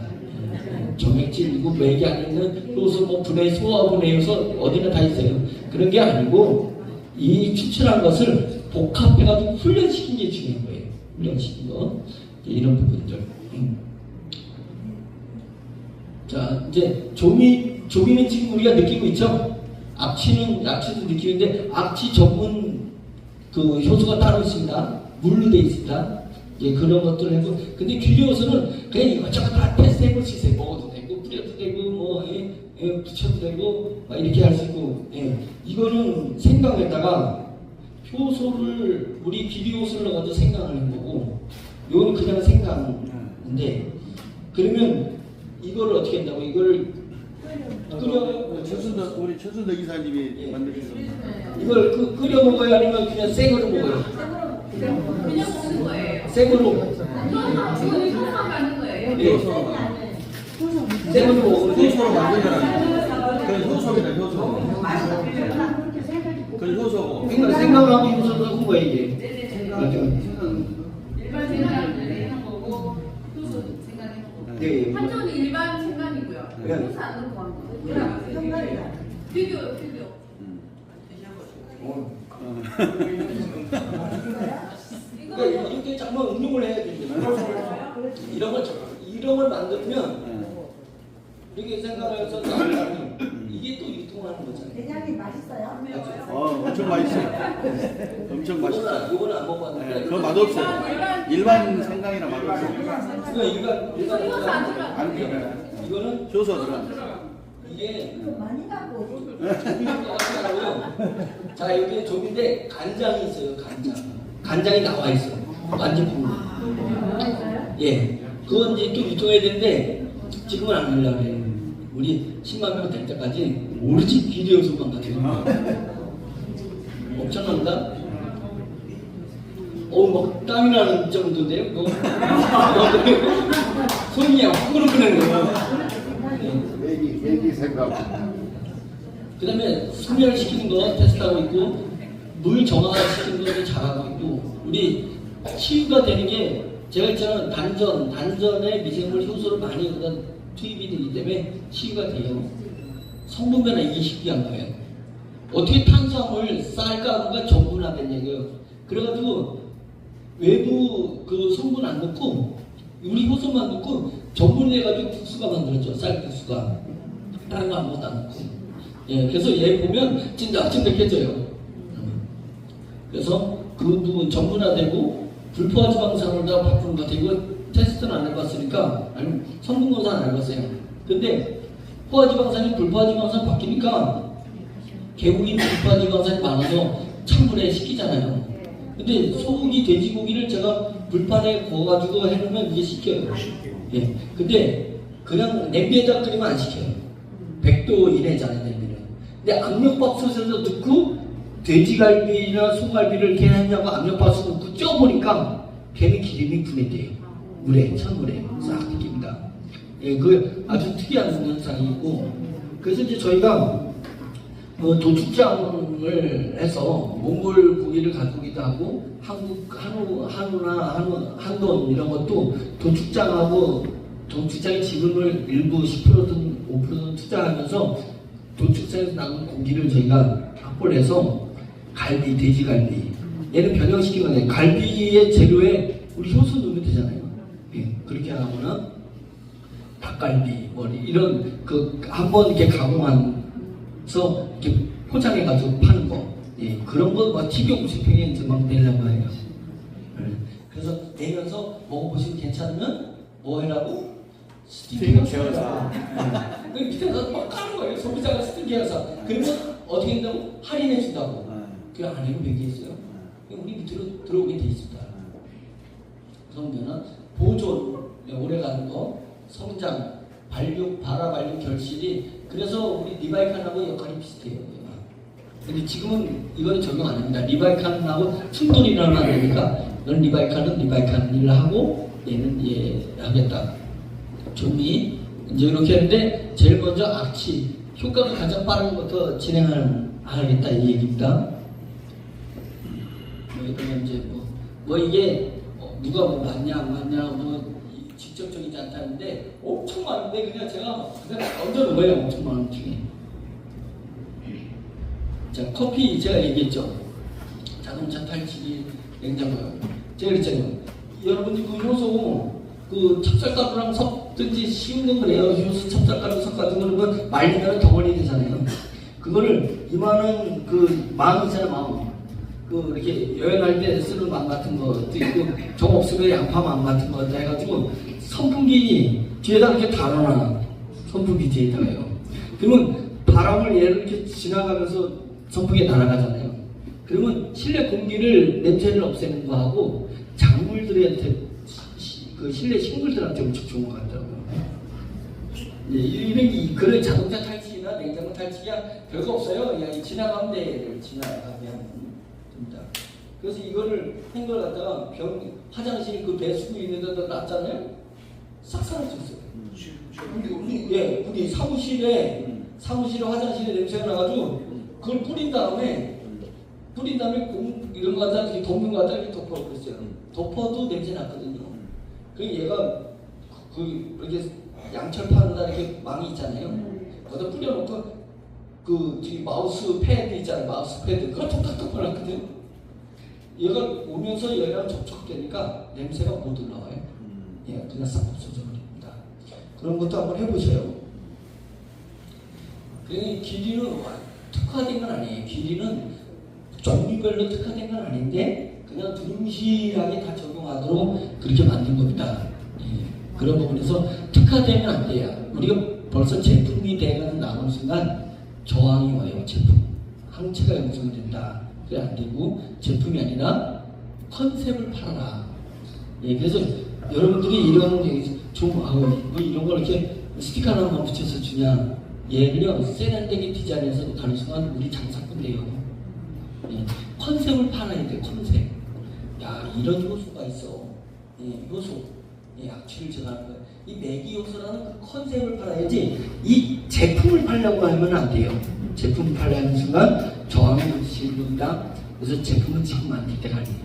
점액질이고 매기 안에 있는 효소 뭐 분해 소화분해 효소 어디나 다 있어요. 그런 게 아니고 이 추출한 것을 복합해가지고 훈련시킨 게 중요한 거예요. 훈련시킨 거. 이런 부분들. 자, 이제 조미는 지금 우리가 느끼고 있죠? 악취도 느끼는데, 악취 전문 그 효소가 따로 있습니다. 물로 되어 있습니다. 예, 그런 것들을 해도. 근데 귀리효소는 그냥 이것저것 다 테스트해볼 수 있어요. 먹어도 되고, 뿌려도 되고, 뭐, 붙여도 되고, 막 이렇게 할 수 있고. 예. 이거는 생강에다가 효소를, 우리 귀리효소를 넣어가지고 생강을 한 거고, 이거는 그냥 생강인데, 그러면 이거를 어떻게 한다고? 이거를 끓여. 우리 최순덕 이사님이 만드신 겁니다. 이걸 끓여 먹어요? 아니면 그냥 생으로 먹어요? 그냥 먹는 거예요. 생으로. 이거는 효소만 만든 거예요. 네. 생으로 먹어요. 효소로 만든 거라. 그건 효소입니다. 효소. 그건 효소고. 그러니까 생강하고 효소도 한 거예요 이게. 네네. 맞죠? 일반 생강을 해놓은 거고 효소 생강해 놓은 거고. 네. 한전은 일반 생강이고요. 네. 효소 안 넣고 한 거. 비교. 그러니까 이렇게 한번 응용을 해야 됩니다. 이런 걸 만들면 이렇게 생각해서 나오면 이게 또 유통하는 거잖아요. 대장이 맛있어요? 엄청 맛있어요. 엄청 맛있어요. 이거는 안 먹어봤는데. 그거 맛없어요. 일반 생강이랑 맛없어요. 이거 일반 효소 안 들어가. 안 들어가요. 이거는 효소 들어가. 이게 이거 많이 갖고 조미료가 같더라고요. 자 여기에 조미인데 간장이 있어요. 간장이 나와 있어요. 완제품으로. 예, 그건 이제 또 유통해야 되는데 지금은 안 하려고 해요. 우리 10만 명 될 때까지 오로지 귀리효소만 가지고 엄청난다. 막 땀이 나는 정도인데요. 손이 확 흐르는 거예요. 애기 생각. 그 다음에 순혈시키는 거 테스트하고 있고, 물 정화시키는 것도 잘하고 있고, 우리 치유가 되는 게, 제가 있잖아요. 단전에 미생물 효소를 많이 여기다 투입이 되기 때문에 치유가 돼요. 성분 변화 이게 쉽게 안 가요. 어떻게 탄수화물, 쌀가루가 전분화된 얘기예요. 그래가지고, 외부 그 성분 안 넣고, 우리 효소만 넣고, 전분이 돼가지고 국수가 만들었죠. 쌀국수가. 다른 거 아무것도 안 넣고. 예, 그래서 얘 보면 찐득찐득해져요. 그래서 그 부분 전분화되고 불포화 지방산으로 바꾸는 것 같아요. 이거 테스트는 안 해봤으니까, 아니 성분 검사 안 해봤어요. 근데 포화 지방산이 불포화 지방산 바뀌니까 개고기는 불포화 지방산이 많아서 찬물에 식히잖아요. 근데 소고기, 돼지고기를 제가 불판에 구워가지고 해놓으면 이게 식혀요. 예, 근데 그냥 냄비에다 끓이면 안 식혀요. 100도 이내잖아요, 냄비는. 근데 압력밥솥에서 넣고 돼지갈비나 소갈비를 이렇게 하냐고 압력밥솥 넣고 쪄보니까 걔는 기름이 분해돼요. 물에, 찬물에 싹 튀깁니다. 예, 그 아주 특이한 현상이 있고, 그래서 이제 저희가 도축장을 해서 몽골 고기를 가지고 오기도 하고, 한돈 이런 것도 도축장의 지분을 일부 10%든 5%든 투자하면서 도축장에서 나온 고기를 저희가 확보를 해서 갈비, 돼지갈비, 얘는 변형시키면 돼요. 갈비의 재료에 우리 효소 넣으면 되잖아요. 예, 그렇게 하거나 닭갈비, 머리 이런 한번 이렇게 가공해서 이렇게 포장해가지고 파는 거, 예, 그런 거 막 튀겨 음식평에 이제 막 내려고 해요. 그래서 내면서 먹어보시면 괜찮으면 뭐 해라고? 스티커 계열사. 그 밑에서 막 까는 거예요. 소비자가 스티커사. 그러면 어떻게 된다고? 할인해 준다고. 그 안에는 얘기했어요. 우리 밑으로 들어오게 돼 있습니다. 성분은 보존, 오래 가는 거, 성장, 발육, 발화, 결실이, 그래서 우리 리바이칸하고 역할이 비슷해요. 근데 지금은 이거는 적용 안 합니다. 리바이칸하고 충돌이 일어나면 안 되니까, 넌 리바이칸은 리바이칸 일을 하고, 얘는 얘 하겠다. 조미, 이제 이렇게 했는데, 제일 먼저 악취, 효과가 가장 빠른 것부터 진행하겠다 이 얘기입니다. 그러면 이제 이게 누가 뭐 맞냐 안 맞냐 직접적이지 않다는데 엄청 많은데 그냥 제가 얹어 놓아요. 엄청 많은 중에. 자, 커피 제가 얘기했죠. 자동차 탈취기 냉장고요. 제가 그랬잖아요. 여러분들 그 효소 그 찹쌀가루랑 섞든지 쉬운 거 그래요. 효소 찹쌀가루 섞어가지고 그러면 말리면 덩어리 되잖아요. 그거를 이만한 그 망 있잖아요, 망. 그 이렇게 여행할 때 쓰는 망 같은 것도 있고 정없으면 양파망 같은 거 해가지고 선풍기 뒤에다 이렇게 달아놔. 선풍기 뒤에다가요. 그러면 바람을 얘를 이렇게 지나가면서 선풍기에 날아가잖아요. 그러면 실내 공기를 냄새를 없애는 거하고 작물들한테 그 실내 식물들한테 엄청 좋은 것 같더라고요. 예, 이런 그런 자동차 탈취나 냉장고 탈취가 별거 없어요. 그냥 지나가면 돼. 지나가면. 그래서 이거를 한 걸 갖다가 화장실 그 배수구 있는 데다 놨잖아요. 싹 사라졌어요. 우리 사무실에 화장실에 냄새가 나가지고 그걸 뿌린 다음에 이런 거 갖다 이렇게 덮는 거 갖다 이렇게 덮어버렸어요. 덮어도 냄새 났거든요. 그 얘가 이렇게 양철 파는다 이렇게 망이 있잖아요. 거기다 뿌려놓고 그 저기 마우스 패드 있잖아요. 마우스 패드 그거 톡톡톡 발랐거든요. 얘가 오면서 얘랑 접촉되니까 냄새가 못 올라와요. 예, 그냥 싹 없어져 버립니다. 그런 것도 한번 해보세요. 그러니 길이는 특화된 건 아니에요. 길이는 종류별로 특화된 건 아닌데 그냥 두루뭉실하게 다 적용하도록 그렇게 만든 겁니다. 예, 그런 부분에서 특화되면 안 돼요. 우리가 벌써 제품이 돼가는 나온 순간 저항이 와요. 제품 항체가 형성된다. 그래 안 되고 제품이 아니라 컨셉을 팔아라. 예, 그래서 여러분들이 이런 뭐 이런 걸 이렇게 스티커 하나만 붙여서 주냐? 얘는요 세련되게 디자인해서 가는 순간 우리 장사꾼 돼요. 예, 컨셉을 팔아야 돼. 컨셉. 야 이런 효소가 있어. 예, 효소. 예, 악취를 제거하는 거야. 이 매기 효소라는 그 컨셉을 팔아야지 이 제품을 팔려고 하면 안 돼요. 제품을 팔려는 순간 저항을 실는다. 그래서 제품은 지금 만들 때가 아니에요.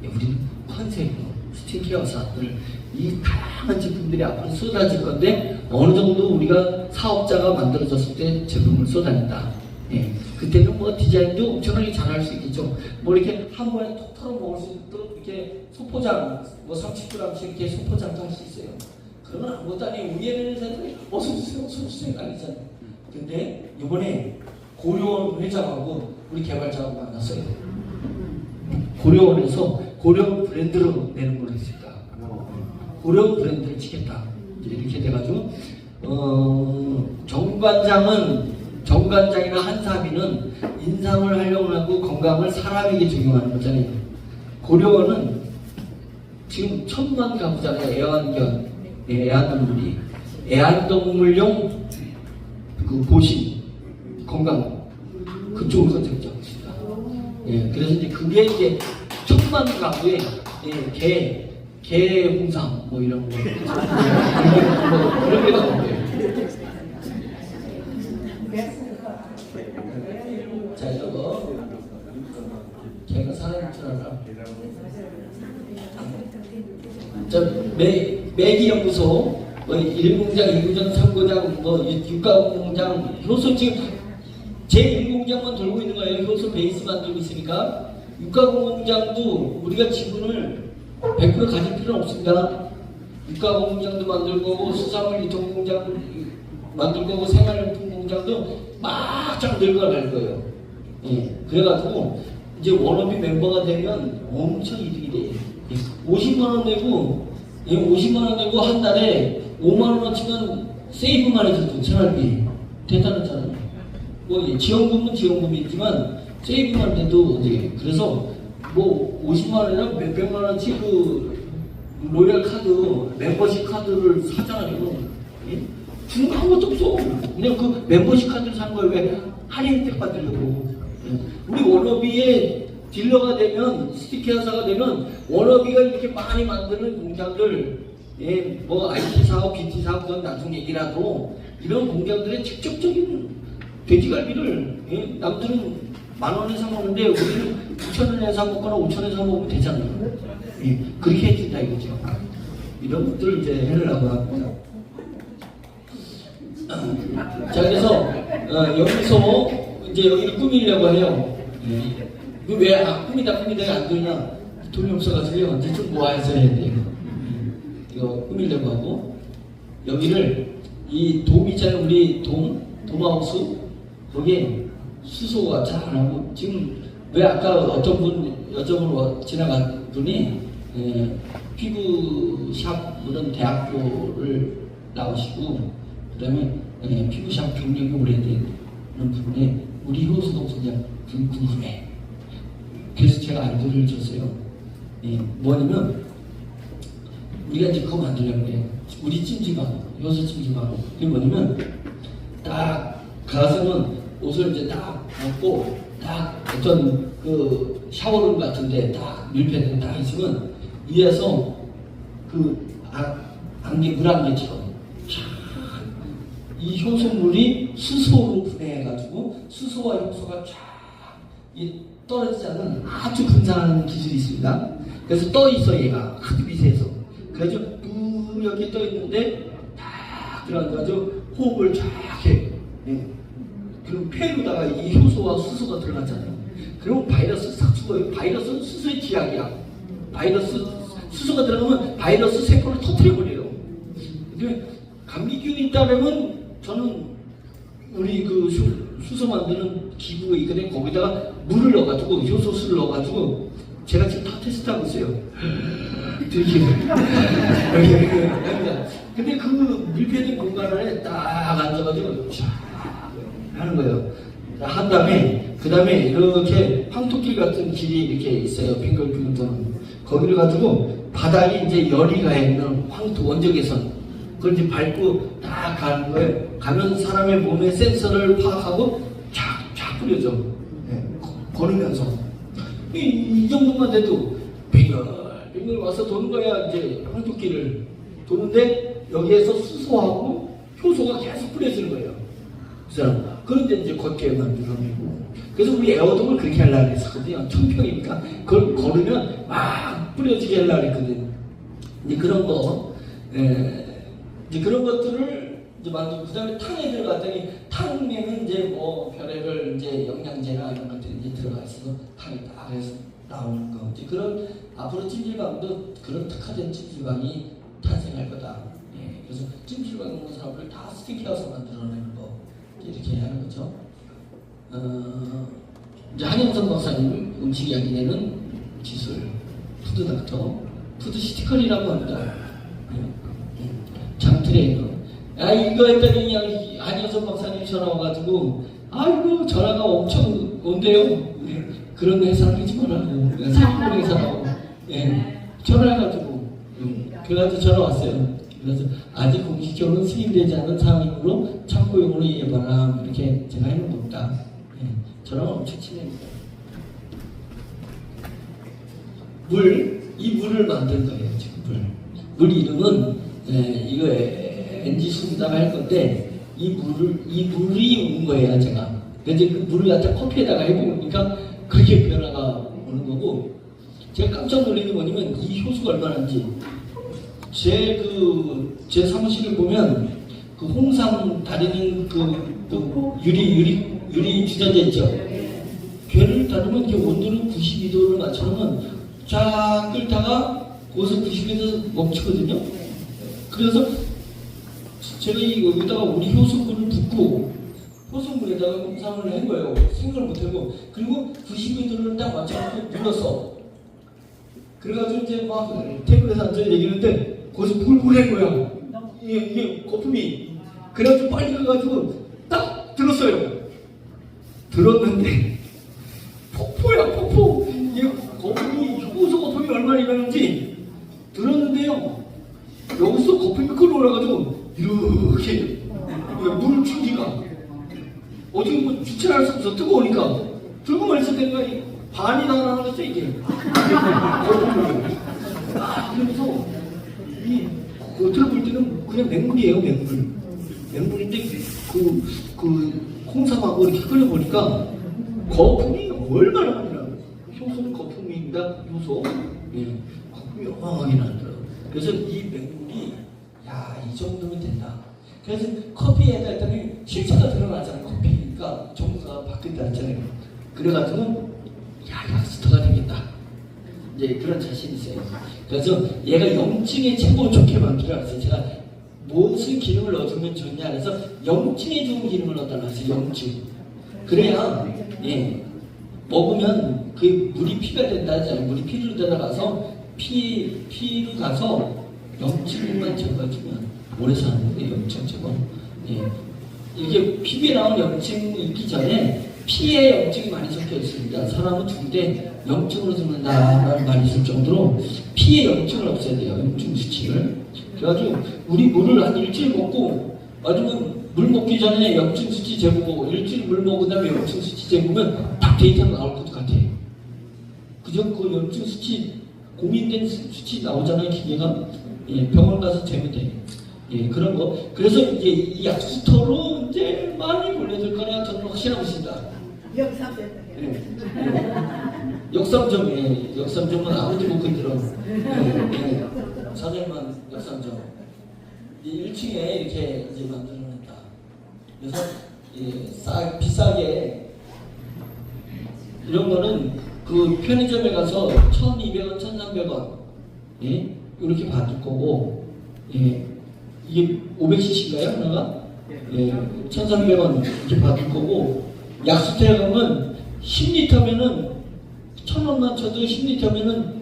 예, 우리는 컨셉으로 스킨케어 사업들 이 다양한 제품들이 앞으로 쏟아질 건데 어느 정도 우리가 사업자가 만들어졌을 때 제품을 쏟아낸다. 예, 그때는 뭐 디자인도 엄청나게 잘할 수 있겠죠. 뭐 이렇게 한 번에 톡 털어 먹을 수 있도록 이렇게 소포장 뭐 30g씩 이렇게 소포장도 할 수 있어요. 그러면 아무것도 아니에요. 위에는 사람들이 어서오세요 어서오세요 아니잖아요. 근데 이번에 고려원 회장하고 우리 개발자하고 만났어요. 고려원에서 고려원 브랜드로 내는 걸로 했습니다. 고려원 브랜드를 치겠다. 이렇게 돼가지고 정관장이나 한사비는 인상을 하려고 하고 건강을 사람에게 적용하는 거잖아요. 고려원은 지금 1000만 가구잖아요. 애완동물용 그 보신 건강 그쪽을 선택하고 있습니다. 예, 그래서 이제 그게 이제 1000만 가구에 개 홍삼 뭐 이런 거 그런 게 나온 거예요. 자 이거 개가 사람인 줄 알아. 매기연구소 뭐 1공장, 2공장, 3공장, 뭐 6가공장 효소 지금 제1공장만 돌고 있는 거예요. 효소 베이스 만들고 있으니까 6가공장도 우리가 지분을 100% 가질 필요는 없습니다. 6가공장도 만들 거고 수산물 유통공장 만들 거고 생활용품 공장도 막쫙 늙어갈 거예요. 예, 그래가지고 이제 워너비 멤버가 되면 엄청 이득이 돼요. 50만원 내고 50만원 내고 한 달에 5만원어치만 세이브만 해줘도 생활비 대단하잖아요. 뭐 지원금은 지원금이지만 세이브만 해도 그래서 뭐 50만원이나 몇백만원치 그 로얄 카드 멤버십 카드를 사잖아요. 예? 주는 거 아무것도 없어. 그냥 그 멤버십 카드를 산 거예요. 왜? 할인 혜택 받으려고. 예? 우리 워너비에 딜러가 되면 스티커 회사가 되면 워너비가 이렇게 많이 만드는 공장들 뭐 IT 사업, BT 사업 그건 나중에 얘기라도 이런 공장들의 직접적인 돼지갈비를 남들은 10,000원에 사 먹는데 우리는 2,000원에 사 먹거나 5,000원에 사 먹으면 되잖아요. 그렇게 해준다 이거죠. 이런 것들을 이제 해내려고 합니다. 자 그래서 여기서 이제 여기를 꾸미려고 해요. 이거 왜 꾸미다 안 되냐? 돈이 없어가지고요. 언제 좀 모아서 해야 돼. 이거 꾸미려고 하고 여기를 이 돔 있잖아요. 우리 돔하우스 거기에 수소가 잘 안 하고 지금 왜 아까 어떤 분 여쭤보러 지나갔더니 피부샵 그런 대학교를 나오시고 그다음에 피부샵 경력이 오래된 그런 분에 우리 효수가 없었냐 궁금해. 그래서 제가 아이디어를 줬어요. 뭐냐면 우리가 이제 그거 만들려고 해요. 우리 찜질방, 효수 찜질방. 그게 뭐냐면 딱 가서는 옷을 이제 딱 벗고 딱 어떤 그 샤워룸 같은데 딱 밀폐된 딱 있으면 위에서 그 안개 물안개처럼 이 효소물이 수소로 분해해가지고 수소와 효소가 쫙 떨어지지 않는 아주 근사한 기술이 있습니다. 그래서 떠 있어 얘가 아주 미세해서 그래서 뿌옇게 떠 있는데 딱 들어가가지고 호흡을 쫙 해. 그리고 폐로다가 이 효소와 수소가 들어갔잖아요. 그리고 바이러스 싹 죽어요. 바이러스는 수소의 지약이야. 바이러스 수소가 들어가면 바이러스 세포를 터뜨려버려요. 근데 감기균이 있다면 저는 우리 그 수소 만드는 기구가 있거든요. 거기다가 물을 넣어가지고 효소수를 넣어가지고 제가 지금 다 테스트하고 있어요. 되게 근데 그 밀폐된 공간 안에 딱 앉아가지고 쫙 하는 거예요. 한 다음에 그 다음에 이렇게 황토길 같은 길이 이렇게 있어요. 빙글빙글 도는 거기를 가지고 바닥에 이제 열이 가 있는 황토 원적외선 그걸 이제 밟고 딱 가는 거예요. 가면 사람의 몸의 센서를 파악하고 쫙 뿌려져. 걸으면서 이 정도만 돼도 빙글 와서 도는 거야. 이제 황토길을 도는데 여기에서 수소하고 효소가 계속 뿌려지는 거예요. 그런데 이제 걷게 만들어내고 그래서 우리 에어돔을 그렇게 하려고 했었거든요. 1000평이니까 그걸 걸으면 막 뿌려지게 하려고 했거든요. 이제 그런 거 이제 그런 것들을 이제 만들고 그다음에 탕에 들어갔더니 탕에는 이제 뭐 별의별 이제 영양제나 이런 것들이 이제 들어가 있어서 탕이 딱 해서 나오는 거. 이제 그런 앞으로 찜질방도 그런 특화된 찜질방이 탄생할 거다. 그래서 찜질방 사업을 다 스티키해서 만들어내는 거 이렇게 하는 거죠. 이제 한영선 박사님 음식 이야기 내는 기술 푸드닥터 푸드 스티커리라고 합니다. 장트레이너. 이거 했더니 그냥 한영선 박사님 전화 와가지고 아이고 전화가 엄청 온대요. 그런 회사는 하지 말라고 상품 회사라고 전화해가지고 그래가지고 전화 왔어요. 그래서 아직 공식적으로 승인되지 않은 상황이므로 참고용으로 이해해봐라 이렇게 제가 해놓은 겁니다. 저랑 엄청 친합니다. 이 물을 만든 거예요. 지금 물 이름은 이거 NG 수다가 할 건데 이 물이 온 거예요. 제가 그래서 그 물을 갖다 커피에다가 해보니까 그렇게 변화가 오는 거고 제가 깜짝 놀란 게 뭐냐면 이 효수가 얼마나인지 제 사무실을 보면 그 홍삼 다리는 그 유리 주전자 있죠. 걔를 다루면 이렇게 온도를 92도를 맞춰놓으면 쫙 끓다가 거기서 92도 멈추거든요. 그래서 제가 여기다가 우리 효소물을 붓고 효소물에다가 홍삼을 한 거예요. 생각을 못하고 그리고 92도를 딱 맞춰놓고 눌렀어. 그래가지고 이제 막 테이블에서 앉아 얘기하는데 거기서 불불한 거야. 이게 거품이. 그래가지고 빨리 가가지고 딱 들었어요. 들었는데 폭포야 폭포. 이게 거품이 효소 거품이 얼마나 일어나는지 들었는데요. 여기서 거품이 끌어올라가지고 이렇게 물 충기가 어떻게 뭐 주체할 수 없어. 뜨거우니까 들고만 있을 때가 반이 다 나갔어 이게. 그러면서 겉으로 볼 때는 그냥 맹물이에요. 맹물인데 그 홍삼하고 이렇게 끓여보니까 거품이 얼마나 많이 나요. 효소는 거품입니다. 효소. 거품이 어마어마하게 나더라고요. 그래서 이 맹물이 이 정도면 된다. 그래서 커피에다 했더니 실체가 드러나잖아요. 커피니까 종류가 바뀐다 했잖아요. 그래가지고 락스터가 되겠다. 이제 그런 자신이 있어요. 그래서 얘가 영증에 최고 좋게 만들어 놨어요. 제가 무슨 기름을 넣어주면 좋냐 그래서 영증에 좋은 기름을 넣어달라고 했어요. 영증. 그래야 먹으면 그 물이 피가 된다 하잖아요. 물이 피로 들어가서 피로 가서 영증만 제거해주면 오래 사는 거예요. 영증 제거. 이게 피부에 나온 염증이 있기 전에 피에 염증이 많이 섞여 있습니다. 사람은 죽을 염증으로 죽는다라는 말이 있을 정도로 피에 염증을 없애야 돼요. 염증 수치를. 그래가지고 우리 물을 한 일주일 먹고 아니면 물 먹기 전에 염증 수치 재보고 일주일 물 먹은 다음에 염증 수치 재보면 딱 데이터가 나올 것 같아요. 그죠? 그 염증 수치 공인된 수치 나오잖아요. 기계가. 병원 가서 재면 돼요. 그런 거. 그래서 이제 이 약수터로 이제 많이 몰려들 거나 저는 확신하고 있습니다. 역삼점, 역삼점은 아무도 못 건드려. 사장님은 역삼점. 이 1층에 이렇게 이제 만들어놨다. 그래서 비싸게 이런 거는 그 편의점에 가서 1,200원, 1,300원 이렇게 받을 거고 이게 500cc인가요? 하나가? 1,300원 이렇게 받을 거고 약수터에 가면 10리터면은 1,000원만 쳐도 10리터면은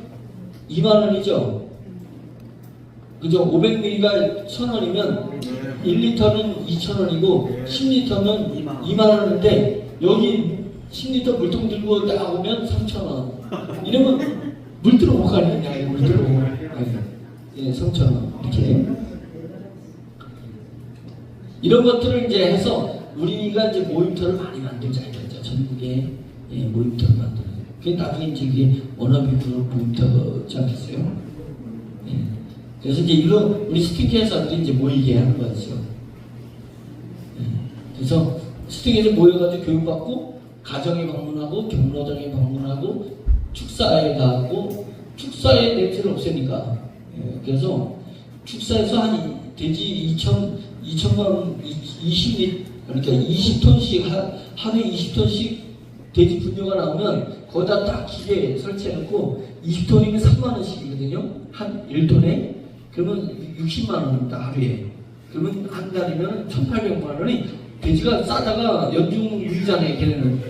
2만원이죠. 그죠? 500ml가 1,000원이면 1리터는 2,000원이고 10리터는 2만원인데 여기 10리터 물통 들고 딱 오면 3,000원. 이러면 물 들어 못 가느냐? 물 들어. 3,000원 이렇게. 이런 것들을 이제 해서 우리가 이제 모임터를 많이 만들자 이거죠. 전국에 모임터를 만드는. 그게 나중에 이제 그게 워너비 그룹 모임터지 않겠어요? 그래서 이제 이런 우리 스팅케어사들이 이제 모이게 하는 거죠. 그래서 스팅에서 모여가지고 교육받고 가정에 방문하고 경로당에 방문하고 축사에 가고 축사의 냄새를 없애니까. 그래서 축사에서 한 돼지 2천만 원 20리 그러니까 20톤씩 하루에 20톤씩 돼지 분뇨가 나오면 거기다 딱 기계 설치해놓고 20톤이면 3만 원씩이거든요. 한 1톤에 그러면 60만 원입니다 하루에. 그러면 한 달이면 1,800만 원이 돼지가 싸다가 연중 유기잖아요. 걔네는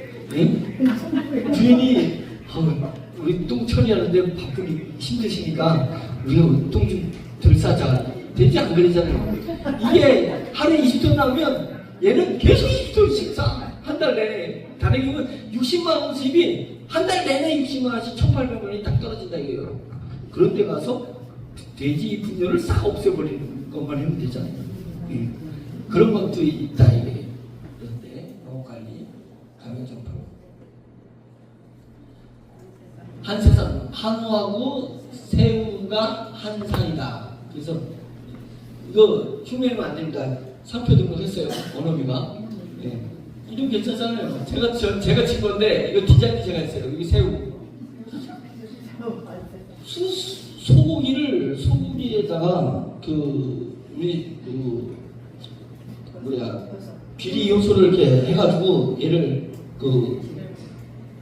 주인이 우리 똥 처리하는데 바쁘기 힘드시니까 우리가 똥 좀 덜 싸자. 돼지 안 그러잖아요. 이게 하루에 20톤 나오면 얘는 계속 20톤씩 싸. 한 달 내내. 다른 경우는 60만 원 수입이 한 달 내내 60만 원씩 1,800원이 딱 떨어진다 이거예요. 그런 데 가서 돼지 분뇨를 싹 없애버리는 것만 하면 되잖아요. 그런 것도 있다 이게. 그런데 농업관리 감염정보 한세상 한우하고 새우가 한 상이다. 그래서 이거 흉내내면 안 됩니다. 상표 등록했어요. 원어비가. 이름 괜찮잖아요. 제가 친 건데 이거 디자인도 제가 했어요. 여기 새우. 소고기에다가 우리 비리 요소를 이렇게 해가지고 얘를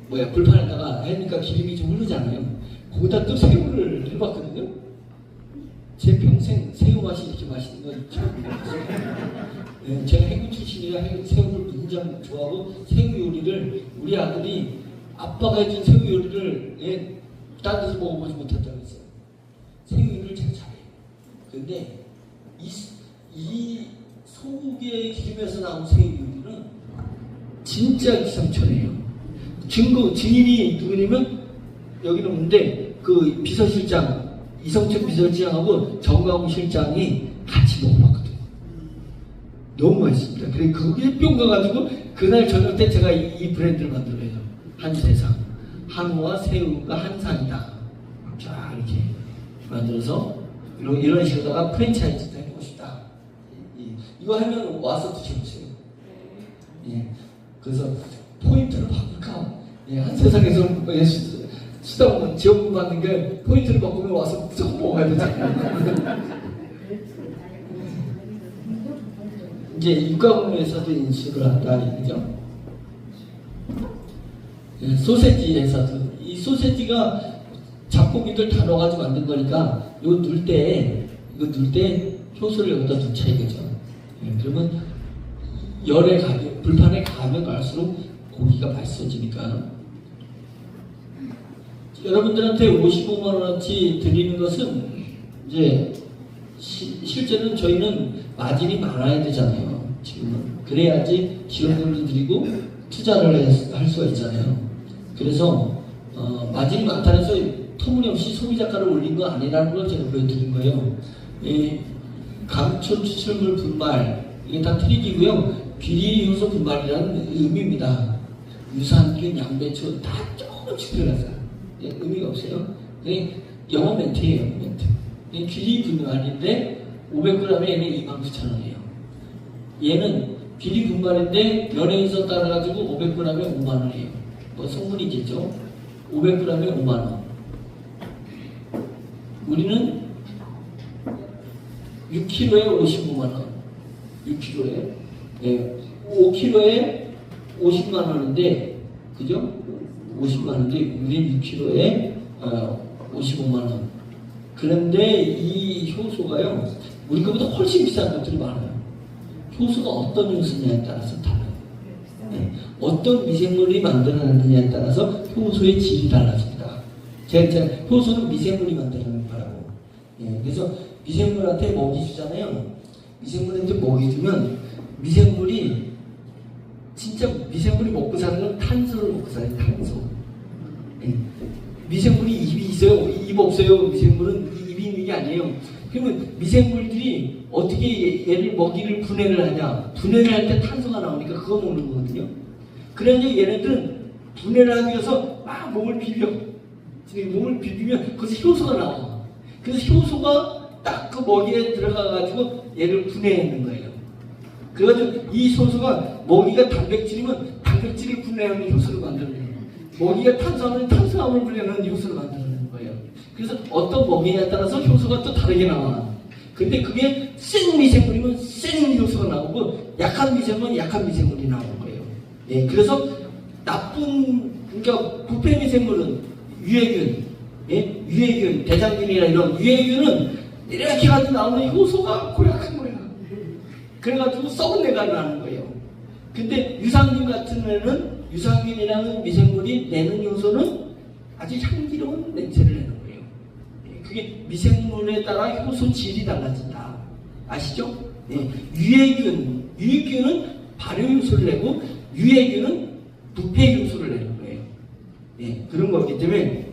불판에다가 하니까 기름이 좀 흐르잖아요. 거기다 또 새우를 해봤거든요. 제 평생 새우 맛이 이렇게 맛있는 건 처음 먹었어요. 제가 해군 출신이라 새우를 굉장히 좋아하고 새우 요리를 우리 아들이 아빠가 해준 새우 요리를 다른 데서 먹어보지 못했다고 했어요. 새우 요리를 제가 잘해요. 근데 이 소고기의 기름에서 나온 새우 요리는 진짜 기상천외해요. 증인이 누구냐면 여기는 오는데 그 비서실장 이성철 비서실장하고 정광훈 실장이 같이 먹어봤거든요. 너무 맛있습니다. 그래 그게 뿅 가가지고 그날 저녁 때 제가 이 브랜드를 만들어요. 한세상 한우와 새우가 한 상이다. 자 이렇게 만들어서 이런 식으로다가 프랜차이즈도 해보고 싶다. 이거 하면 와서 드셔보세요. 그래서 포인트를 바꿀까? 한세상에서 수당은 지원금 받는 게 포인트를 바꾸면 와서 무조건 먹어야 되잖아요. 이제 육가공유에서도 인식을 한다 이거죠. 소세지 회사도 소세지가 잡곡이들 다 넣어가지고 만든 거니까 이거 넣을 때 효소를 여기다 넣자 이거죠. 예, 그러면 열에 가게 불판에 가면 갈수록 고기가 맛있어지니까. 여러분들한테 55만 원어치 드리는 것은 이제 실제는 저희는 마진이 많아야 되잖아요. 지금은 그래야지 지원금도 드리고 투자를 할 수가 있잖아요. 그래서 마진이 많다고 해서 터무니없이 소비자가를 올린 거 아니라는 걸 제가 보여드린 거예요. 감초 추출물 분말 이게 다 트릭이고요. 비리 효소 분말이라는 의미입니다. 유산균, 양배추 다 조금씩 들어가서 의미가 없어요. 영어 멘트예요. 멘트. 비리 분말인데 500g에 얘는 29,000원이에요. 얘는 비리 분말인데 연예인선 따라가지고 500g에 5만원이에요. 뭐 성분이겠죠. 500g에 5만원. 우리는 6kg에 55만원. 6kg에. 네, 5kg에 50만원인데, 그죠? 50만원인데, 우리는 6kg에 55만원. 그런데 이 효소가요, 우리 것보다 훨씬 비싼 것들이 많아요. 효소가 어떤 효소냐에 따라서 달라요. 네, 어떤 미생물이 만들어내느냐에 따라서 효소의 질이 달라집니다. 제가 효소는 미생물이 만들어내는 거라고. 네, 그래서 미생물한테 먹이 주잖아요. 미생물한테 먹이 주면 미생물이 진짜 미생물이 먹고 사는 건 탄소를 먹고 살아요. 탄소. 네. 미생물이 입이 있어요? 입 없어요? 미생물은 입이 있는 게 아니에요. 그러면 미생물들이 어떻게 얘를 먹이를 분해를 하냐? 분해를 할 때 탄소가 나오니까 그거 먹는 거거든요. 그래서 얘네들은 분해를 하기 위해서 막 몸을 비벼. 몸을 비비면 거기서 효소가 나와. 그래서 효소가 딱 그 먹이에 들어가가지고 얘를 분해하는 거예요. 그래가지고 이 효소가 먹이가 단백질이면 단백질을 분해하는 효소를 만들어내요. 먹이가 탄수화물, 탄수화물을 분해하는 효소를 만들어내는 거예요. 그래서 어떤 먹이에 따라서 효소가 또 다르게 나와. 근데 그게 센 미생물이면 센 효소가 나오고 약한 미생물은 약한 미생물이 나오는 거예요. 예, 그래서 그러니까 부패 미생물은 유해균, 예? 유해균, 대장균이나 이런 유해균은 이렇게 가지고 나오는 효소가 고약한 거예요. 그래가지고 썩은 내가 나는 거예요. 근데 유산균 같은 애는 유산균이라는 미생물이 내는 요소는 아주 향기로운 냄새를 내는 거예요. 그게 미생물에 따라 효소 질이 달라진다. 아시죠? 예. 유해균은 발효 요소를 내고 유해균은 부패 요소를 내는 거예요. 예. 그런 거기 때문에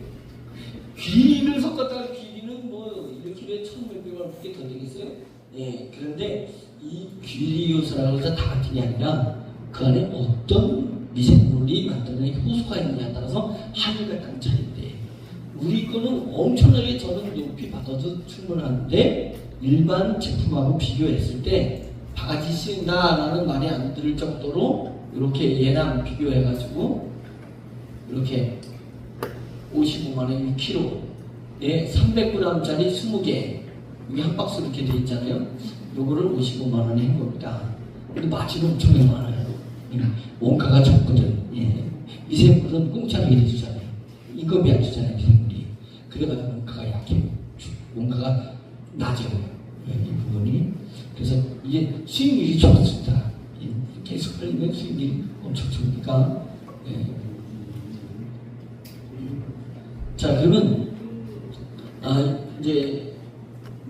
귀를 섞었다가 귀리는 뭐 1kg에 1,100원밖에 더 되겠어요? 예. 그런데 이 귀리 요소라고 해서 다 같은 게 아니라 그 안에 어떤 미생물이 만드는 효소가 있느냐에 따라서 하늘과 땅 차이인데 우리 거는 엄청나게 저는 높이 받아도 충분한데 일반 제품하고 비교했을 때 바가지 씌운다라는 말이 안 들을 정도로 이렇게 얘랑 비교해가지고 이렇게 55만원 1kg에 300g짜리 20개 이게 한 박스 이렇게 돼 있잖아요. 요거를 55만원에 한 겁니다. 근데 마진은 엄청나게 많아요. 원가가 적거든. 예. 미생물은 공짜로 일해주잖아요. 인건비 안 주잖아요, 미생물이. 그래가지고 원가가 약해요. 원가가 낮아요. 예, 이 부분이. 그래서 이게 수익률이 좋습니다. 예. 계속 팔리면 수익률이 엄청 좋으니까. 예. 자, 그러면, 이제,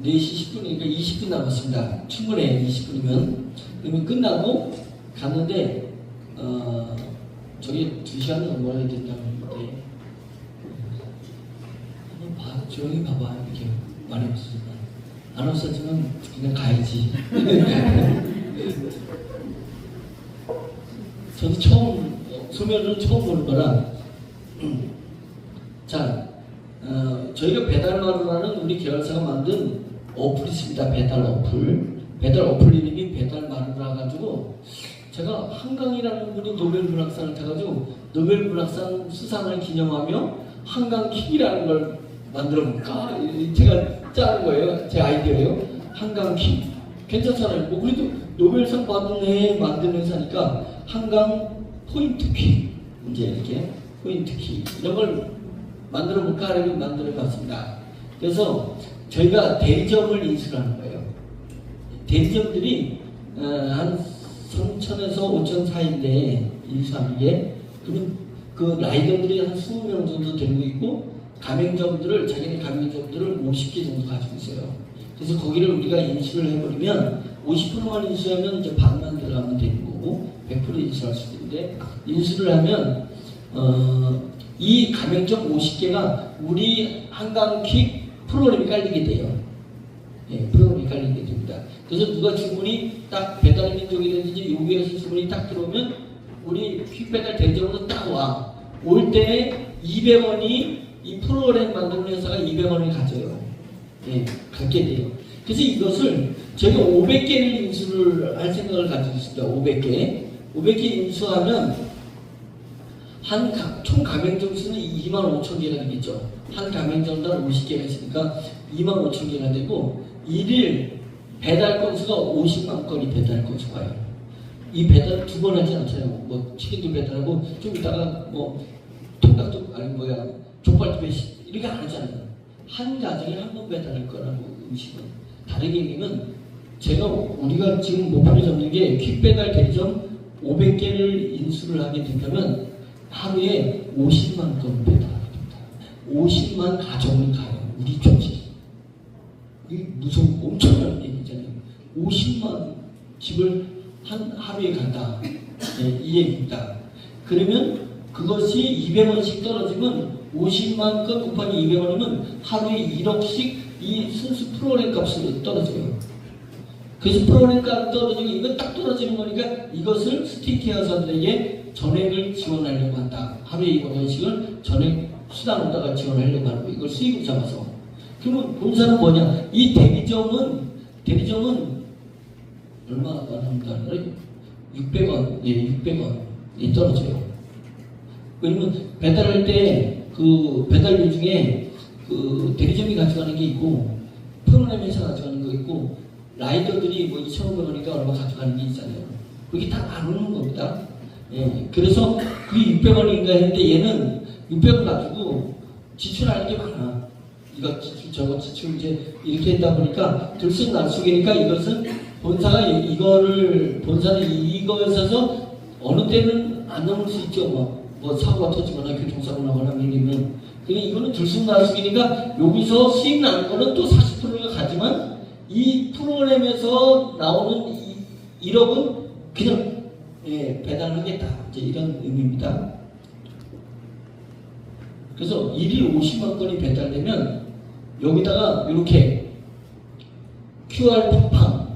4시 10분이니까 20분 남았습니다. 충분해, 20분이면. 그러면 끝나고 갔는데, 저기 2시간 넘어야 된다는데, 조용히 봐봐. 이렇게 말이 없으니까. 안 없어지면 그냥 가야지. 저도 소면으로 처음 보는 거라. 자, 저희가 배달마루라는 우리 계열사가 만든 어플이 있습니다. 배달 어플. 배달 어플 이름이 배달마루라 가지고 제가 한강이라는 분이 노벨문학상을 타가지고 노벨문학상 수상을 기념하며 한강킥이라는 걸 만들어 볼까? 제가 짜는 거예요. 제 아이디어예요. 한강킥. 괜찮잖아요. 뭐 그래도 노벨상 받은 해에 만든 회사니까 한강 포인트킥. 이제 이렇게 포인트킥. 이런 걸 만들어 볼까 하고 만들어 봤습니다. 그래서 저희가 대리점을 인수하는 거예요. 대리점들이 한 3,000에서 5,000 사이인데 인수하는 게, 그러면 그 라이더들이 한 20명 정도 되고 있고, 가맹점들을, 자기네 가맹점들을 50개 정도 가지고 있어요. 그래서 거기를 우리가 인수를 해버리면 50%만 인수하면 이제 반만 들어가면 되는 거고 100% 인수할 수도 있는데, 인수를 하면 이 가맹점 50개가 우리 한강킥 프로그램이 깔리게 돼요. 예, 프로그램이 깔리게 됩니다. 그래서 누가 주문이 딱 배달민족이라든지 여기에서 주문이 딱 들어오면 우리 퀵배달 대리점으로 딱 와. 올 때 200원이 이 프로그램 만드는 회사가 200원을 가져요. 예, 갖게 돼요. 그래서 이것을 저희가 500개를 인수를 할 생각을 가지고 있습니다. 500개. 500개 인수하면 총 가맹점 수는 25,000개가 되겠죠. 한 가맹점당 50개가 있으니까 25,000개가 되고, 일일 배달 건수가 50만 건이 배달 건수가 와요. 이 배달을 2번 하지 않잖아요. 뭐 치킨도 배달하고 좀 이따가 뭐 통닭도 족발도 이렇게 안 하잖아요. 한 가정에 한 번 배달할 거라고. 음식은 다르게 얘기하면 우리가 지금 목표를 잡는 게 퀵배달 대리점 500개를 인수를 하게 된다면 하루에 50만 건 배달하게 됩니다. 50만 가정을 가요. 우리 조직. 이게 무슨 엄청난 얘기잖아요. 50만 집을 하루에 간다. 네, 이 얘기입니다. 그러면 그것이 200원씩 떨어지면 50만 건 곱하기 200원이면 하루에 1억씩 이 순수 프로그램 값으로 떨어져요. 그래서 프로그램 값 떨어지고 이건 딱 떨어지는 거니까 이것을 스티키어사들에게 전액을 지원하려고 한다. 하루에 200원씩을 전액 수당으로다가 지원하려고 하는 거. 이걸 수익을 잡아서. 그러면 본사는 뭐냐? 이 대리점은 얼마나 합니다. 600원, 예, 600원이 떨어져요. 왜냐면 배달할 때 그 배달료 중에 그 대리점이 가져가는 게 있고, 프로그램에서 가져가는 거 있고, 라이더들이 뭐 2,500원이니까 얼마 가져가는 게 있잖아요. 그게 다 나누는 겁니다. 예, 그래서 그게 600원인가 했는데 얘는 600원 가지고 지출하는 게 많아. 이거 지출, 저거 지출 이제 이렇게 했다 보니까 들쑥날쑥이니까 이것은 본사는 이거에 있어서 어느 때는 안 넘을 수 있죠. 뭐 사고가 터지거나 교통사고 나거나 밀리면. 근데 이거는 들쑥날쑥이니까 여기서 수익 나는 거는 또 40%가 가지만 이 프로그램에서 나오는 1억은 그냥 배달하겠다. 이제 이런 의미입니다. 그래서 일일 50만 건이 배달되면 여기다가 이렇게 QR 팡팡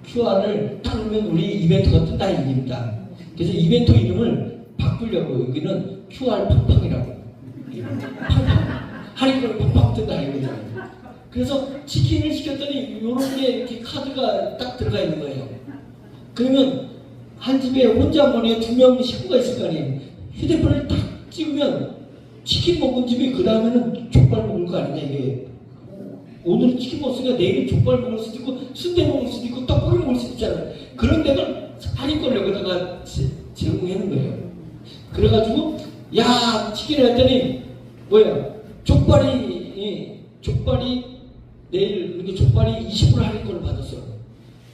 QR을 딱 넣으면 우리 이벤트가 뜬다 이 얘기입니다. 그래서 이벤트 이름을 바꾸려고 여기는 QR 팡팡이라고. 할인권을 팡팡 뜬다 이거죠. 그래서 치킨을 시켰더니 이런 게 이렇게 카드가 딱 들어가 있는 거예요. 그러면 한 집에 혼자 한 번에 2명 식구가 있을 거 아니에요. 휴대폰을 딱 찍으면 치킨 먹은 집이 그 다음에는 족발 먹을 거 아니냐 이게. 오늘은 치킨 먹었으니까 내일은 족발 먹을 수도 있고 순대 먹을 수도 있고 떡볶이 먹을 수도 있잖아요. 그런 데는 할인권을 여기다가 제공하는 거예요. 그래가지고 야 치킨을 했더니 족발이 내일 이렇게 족발이 20% 할인권을 받았어요.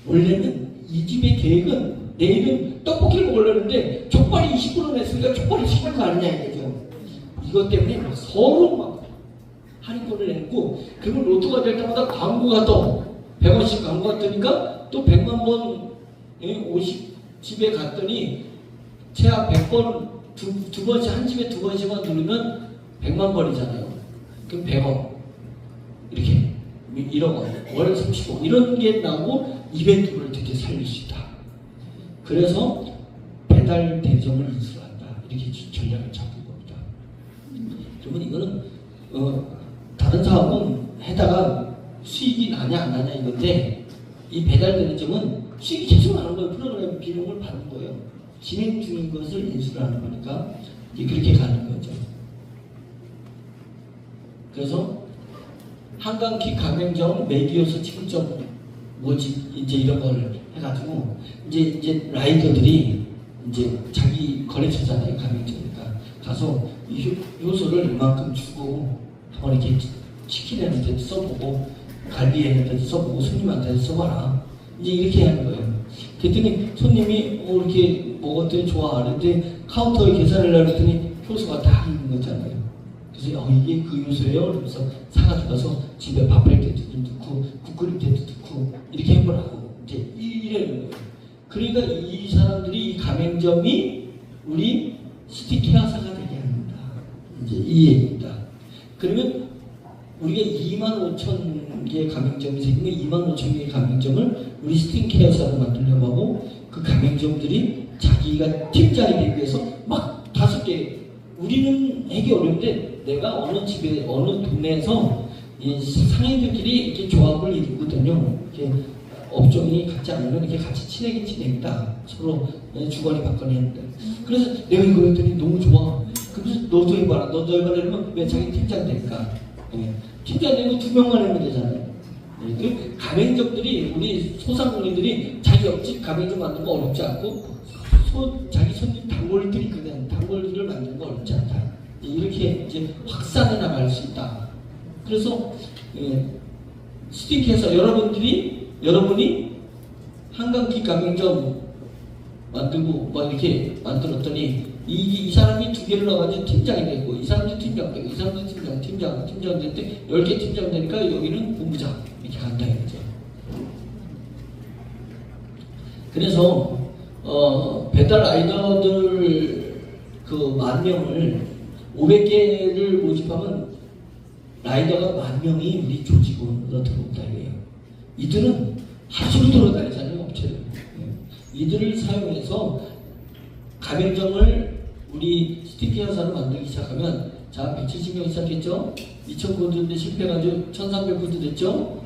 원래는 이 집의 계획은 내일은 떡볶이를 먹으려는데 족발이 20% 냈으니까 족발이 시킨 거 아니냐 이거죠. 이것 때문에 막 서로 막 할인권을 냈고, 그리고 로또가 될 때마다 광고가 또 100원씩 광고가 뜨니까 또 100만 번 50집에 갔더니 최하 100번 두 번씩 한 집에 2번씩만 누르면 100만 번이잖아요. 그럼 100원 이렇게 1억 원, 월 30억 이런 게 나오고 이벤트를 어떻게 살릴 수 있다. 그래서 배달 대점을 인수한다. 이렇게 전략을 잡은 겁니다. 그러면 이거는 다른 사업은 해다가 수익이 나냐 안 나냐 이건데, 이 배달 대점은 수익이 계속 나는 거예요. 프로그램 비용을 받는 거예요. 진행 중인 것을 인수를 하는 거니까 이제 그렇게 가는 거죠. 그래서 한강킥 가맹점 메디어스 직접 뭐지 이제 이런 거를 해가지고 이제 라이더들이 이제 자기 거래처잖아요. 가맹점이니까 가서 이 효소를 이만큼 주고 한번 이렇게 치킨에는 써보고 갈비에는 써보고 손님한테 써봐라. 이제 이렇게 하는 거예요. 그랬더니 손님이 이렇게 먹었더니 좋아. 그랬더니 카운터에 계산을 하랬더니 효소가 다 있는 거잖아요. 그래서 이게 그 효소예요. 그러면서 사가지고 가서 집에 밥할 때도 좀 넣고 국 끓일 때도 넣고 이렇게 해보라고 이제 이러는 거예요. 그러니까 이 사람들이 이 가맹점이 우리 스틱 헤어사가 되게 합니다. 이제 이 얘기입니다. 그러면 우리가 25,000개 가맹점이 생기면 25,000개의 가맹점을 우리 스틱 헤어사로 만들려고 하고 그 가맹점들이 자기가 팀장이 되기 위해서 막 5개 우리는 하기 어려운데 내가 어느 집에 어느 동네에서 이 상인들끼리 이렇게 조합을 이루거든요. 이렇게 업종이 같지 않으면 이렇게 같이 친하게 지냅니다. 서로 주거니 받거니 하는데. 그래서 내가 이거 했더니 너무 좋아. 그래서 너도 해봐라. 너도 해봐라. 이러면 왜 자기 팀장 되니까. 팀장 되고 2명만 하면 되잖아요. 그 가맹점들이 우리 소상공인들이 자기 옆집 가맹점 만드는 거 어렵지 않고 자기 손님 단골들이 있거든. 단골들을 만드는 거 어렵지 않다. 이렇게 이제 확산해 나갈 수 있다. 그래서 스틱해서 여러분이 한강기 가맹점 만들고 뭐 이렇게 만들었더니 이 사람이 2개를 넣어가지고 팀장이 되고 이 사람도 팀장 되고 이 사람도 팀장 될 때 10개 팀장 되니까 여기는 본부장 이렇게 간다 이거죠. 그래서 배달 라이더들 그 10,000명을 500개를 모집하면 라이더가 10,000명이 우리 조직원으로 들어온다 이거예요. 이들은 하루 종일 돌아다니잖아요, 업체를. 이들을 사용해서 가맹점을 우리 스티키 회사로 만들기 시작하면 자 170명 시작했죠. 2,000코드인데 실패해가지고 1,300코드 됐죠.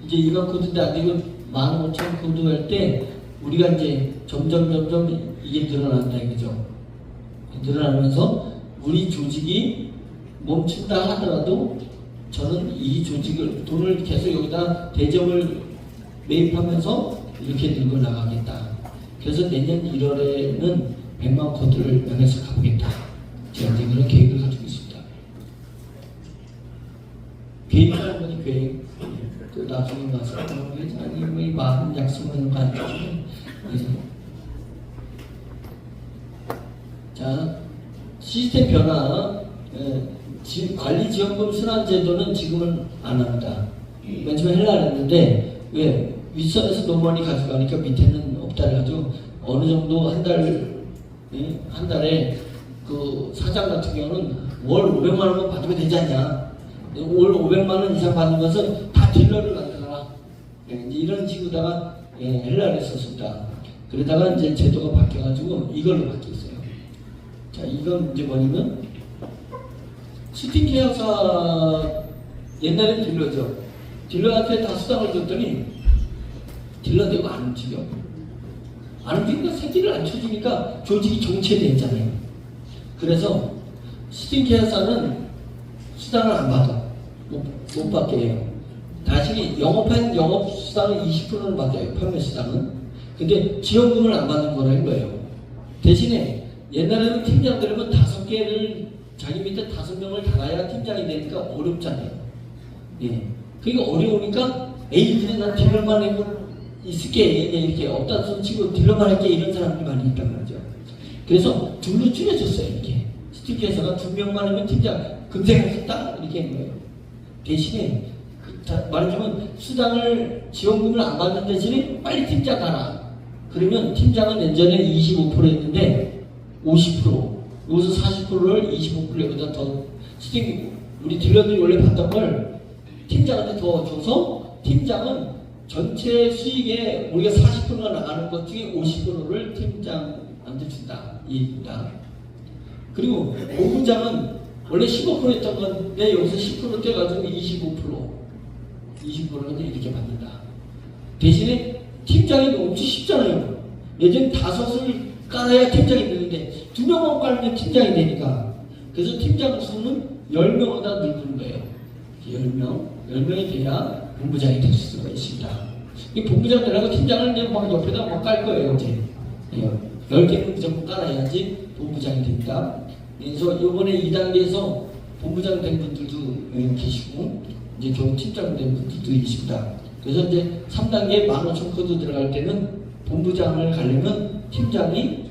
이제 2만 코드인데 안 되고 15,000코드 할 때 우리가 이제 점점 이게 늘어난다 이거죠. 늘어나면서 우리 조직이 멈춘다 하더라도 저는 이 조직을 돈을 계속 여기다 대점을 매입하면서 이렇게 늘고 나가겠다. 그래서 내년 1월에는 100만 코드를 향해서 가보겠다. 제가 이제 그런 계획을 가지고 있습니다. 계획이라는 건 계획. 또 나중에 가서 아니 마음 약속하는 거 아니죠. 자, 시스템 변화. 관리지원금 순환제도는 지금은 안 합니다. 맨 처음에 하려고 했는데 왜? 윗선에서 너무 많이 가져가니까 밑에는 없다 해가지고 어느 정도 한 달에 그 사장 같은 경우는 월 500만 원만 받으면 되지 않냐. 월 500만 원 이상 받는 것은 다 딜러를 만들어라. 이제 이런 식으로다가 하려고 했었습니다. 그러다가 이제 제도가 바뀌어가지고 이걸로 바뀌었어요. 자, 이건 이제 뭐냐면 스틱 케어사 옛날엔 딜러죠. 딜러한테 다 수당을 줬더니 딜러 되고 안 움직여. 안 움직이니까 새끼를 안 쳐주니까 조직이 정체되잖아요. 그래서 스틱 케어사는 수당을 안 받아. 못 받게 해요. 다시 영업 수당은 20%는 받아요. 판매 수당은. 근데 지원금을 안 받는 거라는 거예요. 대신에 옛날에는 팀장 되려면 5개를 자기 밑에 5명을 달아야 팀장이 되니까 어렵잖아요. 그러니까 어려우니까 그냥 난 딜러만 해고 있을게 이렇게 없다 손 치고 딜러만 할게 이런 사람들이 많이 있단 말이죠. 그래서 둘로 줄여줬어요. 이렇게 스티키에서가 2명만 하면 팀장 금생하셨다 이렇게 한 거예요. 대신에 말하자면 수당을 지원금을 안 받는 대신에 빨리 팀장 가라. 그러면 팀장은 예전에 25% 했는데 50% 여기서 40%를 25% 여기다 더 스틱 우리 딜러들이 원래 받던 걸 팀장한테 더 줘서 팀장은 전체 수익에 우리가 40%가 나가는 것 중에 50%를 팀장한테 준다 이 얘기입니다. 그리고 본부장은 원래 15% 했던 건데 여기서 10% 떼가지고 25%를 이렇게 받는다. 대신에 팀장이 너무 쉽잖아요. 예전에 5을 깔아야 팀장이 되는데 2명만 깔면 팀장이 되니까. 그래서 팀장 수는 10명보다 늘는 거예요. 10명이 돼야 본부장이 될 수가 있습니다. 이 본부장 되려고 팀장을 그냥 막 옆에다 막 깔 거예요, 이제. 10개는 무조건 깔아야지 본부장이 됩니다. 그래서 이번에 2단계에서 본부장 된 분들도 계시고 이제 겨우 팀장 된 분들도 계십니다. 그래서 이제 3단계 15,000코드 들어갈 때는 본부장을 가려면 팀장이